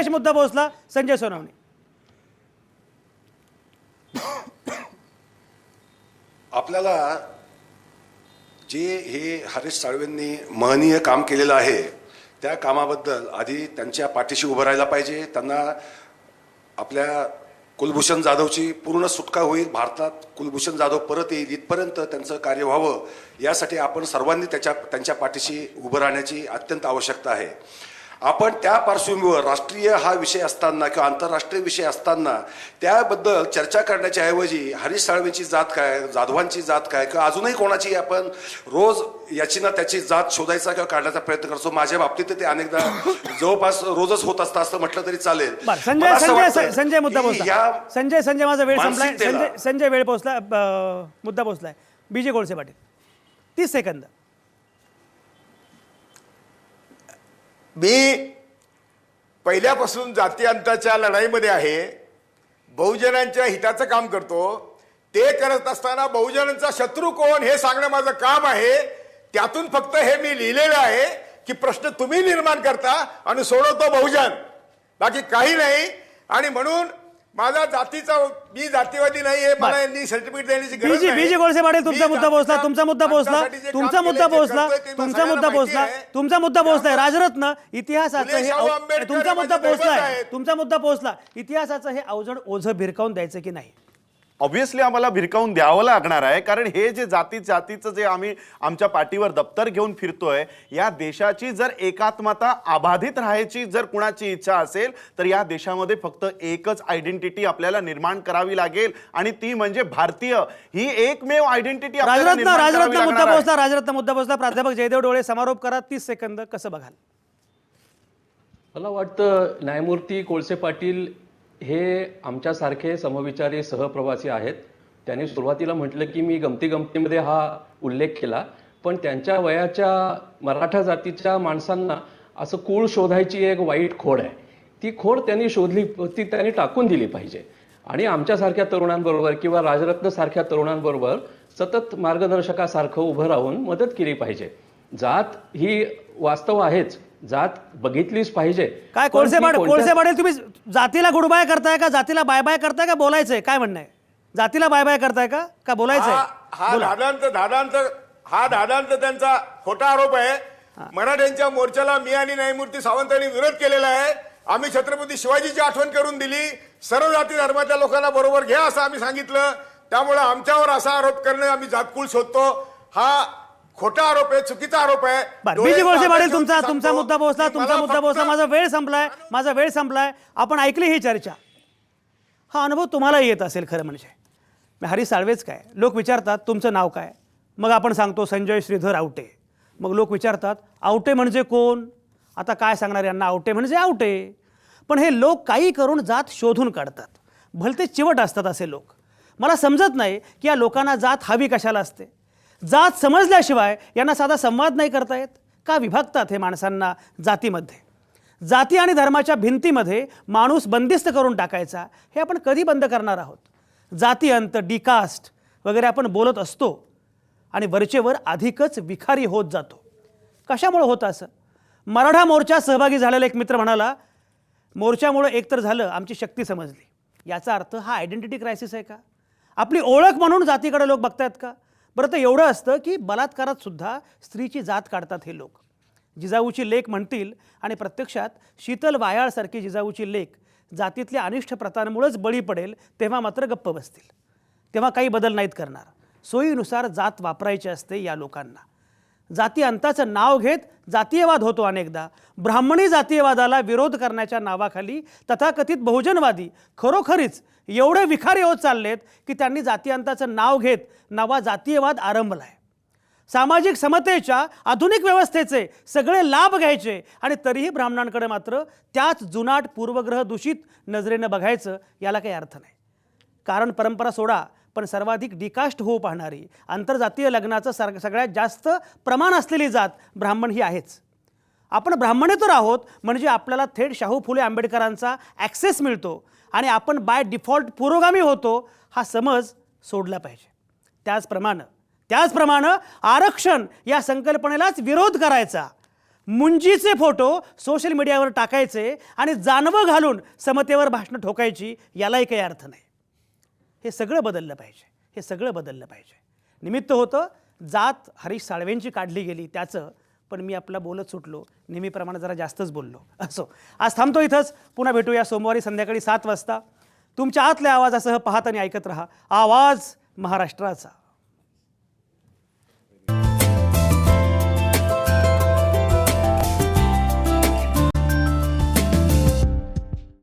मुद्दा पोहोचला. संजय सोनवणे. आपल्याला जे हे हरीश साळवेंनी महनीय काम केलेलं आहे त्या कामाबद्दल आधी त्यांच्या पाठीशी उभं राहायला पाहिजे. त्यांना आपल्या कुलभूषण जाधवची पूर्ण सुटका होईल, भारतात कुलभूषण जाधव परत येईल इथपर्यंत त्यांचं कार्य व्हावं यासाठी आपण सर्वांनी त्यांच्या पाठीशी उभं राहण्याची अत्यंत आवश्यकता आहे. आपण त्या पार्श्वभूमीवर राष्ट्रीय हा विषय असताना किंवा आंतरराष्ट्रीय विषय असताना त्याबद्दल चर्चा करण्याच्या ऐवजी हरीश साळवेंची जात काय, जाधवांची जात काय किंवा अजूनही कोणाची आपण रोज याची ना त्याची जात शोधायचा किंवा काढण्याचा प्रयत्न करतो. माझ्या बाबतीत ते अनेकदा जवळपास रोजच होत असतं असं म्हटलं तरी चालेल. बरं, मला असं वाटतं संजय मुद्दा की पोहोचला. या संजय माझा वेळ संपलाय. मानसिकतेला- संजय वेळ पोहोचला, मुद्दा पोहोचलाय. बीजे कोळसे पाटील 30 सेकंद. मी पहिल्यापासून जातीअंताच्या लढाईमध्ये आहे. बहुजनांच्या हिताचं काम करतो. ते करत असताना बहुजनांचा शत्रू कोण हे सांगणं माझं काम आहे. त्यातून फक्त हे मी लिहिलेलं आहे की प्रश्न तुम्ही निर्माण करता आणि सोडवतो बहुजन, बाकी काही नाही. आणि म्हणून माझा जातीचा, मी जातीवादी नाही हे मला यांनी सर्टिफिकेट देण्याची गरज नाही. बीजे कोळसे पाटील तुमचा मुद्दा पोहोचला, तुमचा मुद्दा पोहोचला, तुमचा मुद्दा पोहोचला, तुमचा मुद्दा पोहोचला, तुमचा मुद्दा पोहोचलाय. राजरत्न इतिहासाचं हे तुमचा मुद्दा पोहोचलाय, तुमचा मुद्दा पोहोचला. इतिहासाचं हे अवजड ओझं भिरकावून द्यायचं की नाही? ऑब्व्हियसली आम्हाला भिरकावून द्यावं लागणार आहे, कारण हे जे जातीचं जे आम्ही आमच्या पाठीवर दप्तर घेऊन फिरतोय, या देशाची जर एकात्मता अबाधित राहायची जर कुणाची इच्छा असेल तर या देशामध्ये फक्त एकच आयडेंटिटी आपल्याला निर्माण करावी लागेल आणि ती म्हणजे भारतीय. ही एकमेव आयडेंटिटी राजरत्न मुद्दा पोहोचला, राजरत्न मुद्दा पोहोचला. प्राध्यापक जयदेव डोळे समारोप करा. 30 सेकंद. कसं बघाल? मला वाटतं न्यायमूर्ती कोळसे पाटील हे आमच्यासारखे समविचारी सहप्रवासी आहेत. त्यांनी सुरुवातीला म्हटलं की मी गमतीमध्ये हा उल्लेख केला, पण त्यांच्या वयाच्या मराठा जातीच्या माणसांना असं कूळ शोधायची एक वाईट खोड आहे. ती खोड त्यांनी शोधली, ती त्यांनी टाकून दिली पाहिजे. आणि आमच्यासारख्या तरुणांबरोबर किंवा राजरत्नसारख्या तरुणांबरोबर सतत मार्गदर्शकासारखं उभं राहून मदत केली पाहिजे. जात ही वास्तव आहेच, जात बघितलीच पाहिजे. काय कोळसे पाटील तुम्ही जातीला गुड बाय करताय का जातीला बाय बाय करताय का बोलायचंय? काय म्हणणं आहे? जातीला बाय बाय करताय का बोलायचंय? हा दादांत त्यांचा खोटा आरोप आहे. मराठ्यांच्या मोर्चाला मी आणि न्यायमूर्ती सावंतांनी विरोध केलेला आहे. आम्ही छत्रपती शिवाजीची आठवण करून दिली. सर्व जाती धर्माच्या लोकांना बरोबर घ्या असं आम्ही सांगितलं. त्यामुळे आमच्यावर असा आरोप करणं आम्ही जातकुळ शोधतो हा खोटा आरोप आहे, चुकीचा आरोप आहे. बीजे कोळसे पाटील तुमचा मुद्दा पोहोचला, तुमचा मुद्दा पोहोचला. माझा वेळ संपलाय. आपण ऐकली ही चर्चा. हा अनुभव तुम्हाला येत असेल खरं म्हणजे. हरीश साळवेच काय, लोक विचारतात तुमचं नाव काय, मग आपण सांगतो संजय श्रीधर आवटे. मग लोक विचारतात आवटे म्हणजे कोण? आता काय सांगणार यांना? आवटे म्हणजे आवटे. पण हे लोक काही करून जात शोधून काढतात. भलते चिवट असतात असे लोक. मला समजत नाही की या लोकांना जात हवी कशाला असते. जात समजल्याशिवाय यांना साधा संवाद नाही करता येत का? विभागतात हे माणसांना जातीमध्ये. जाती आणि धर्माच्या भिंतीमध्ये माणूस बंदिस्त करून टाकायचा हे आपण कधी बंद करणार आहोत? जाती अंत, डिकास्ट वगैरे आपण बोलत असतो आणि वरचेवर अधिकच विखारी होत जातो. कशामुळे होतं असं? मराठा मोर्चात सहभागी झालेला एक मित्र म्हणाला, मोर्चामुळे एकतर झालं आमची शक्ती समजली. याचा अर्थ हा आयडेंटिटी क्रायसिस आहे का? आपली ओळख म्हणून जातीकडे लोक बघतायत का? बरं, तर एवढं असतं की बलात्कारात सुद्धा स्त्रीची जात काढतात हे लोक. जिजाऊची लेक म्हणतील आणि प्रत्यक्षात शीतल वायाळसारखी जिजाऊची लेक जातीतल्या अनिष्ट प्रथांमुळेच बळी पडेल तेव्हा मात्र गप्प बसतील. तेव्हा काही बदल नाहीत करणार. सोयीनुसार जात वापरायची असते या लोकांना. जाती अंताचं नाव घेत जातीयवाद होतो अनेकदा. ब्राह्मणी जातीयवादाला विरोध करण्याच्या नावाखाली तथाकथित बहुजनवादी खरोखरीच एवढे विखारी होत चाललेत की त्यांनी जातीअंताचं नाव घेत नवा जातीयवाद आरंभलाय. सामाजिक समतेच्या आधुनिक व्यवस्थेचे सगळे लाभ घ्यायचे आणि तरीही ब्राह्मणांकडे मात्र त्याच जुनाट पूर्वग्रह दूषित नजरेनं बघायचं, याला काही अर्थ नाही. कारण परंपरा सोडा, पण सर्वाधिक डिकास्ट होऊ पाहणारी आंतरजातीय लग्नाचं सगळ्यात जास्त प्रमाण असलेली जात ब्राह्मण ही आहेच. आपण ब्राह्मणेतर आहोत म्हणजे आपल्याला थेट शाहू फुले आंबेडकरांचा ॲक्सेस मिळतो आणि आपण बाय डिफॉल्ट पुरोगामी होतो, हा समज सोडला पाहिजे. त्याचप्रमाणे आरक्षण या संकल्पनेलाच विरोध करायचा. मुंजीचे फोटो सोशल मीडियावर टाकायचे आणि जानवं घालून समतेवर भाषणं ठोकायची, यालाही काही अर्थ नाही. हे सगळं बदललं पाहिजे. निमित्त होतं जात हरीश साळवेंची काढली गेली त्याचं, पण मी आपला बोलत सुटलो. नेहमीप्रमाणे जरा जास्तच बोललो. असो, आज थांबतो इथंच. पुन्हा भेटूया सोमवारी संध्याकाळी 7 वाजता. तुमच्या आतल्या आवाजासह पाहत आणि ऐकत रहा आवाज महाराष्ट्राचा.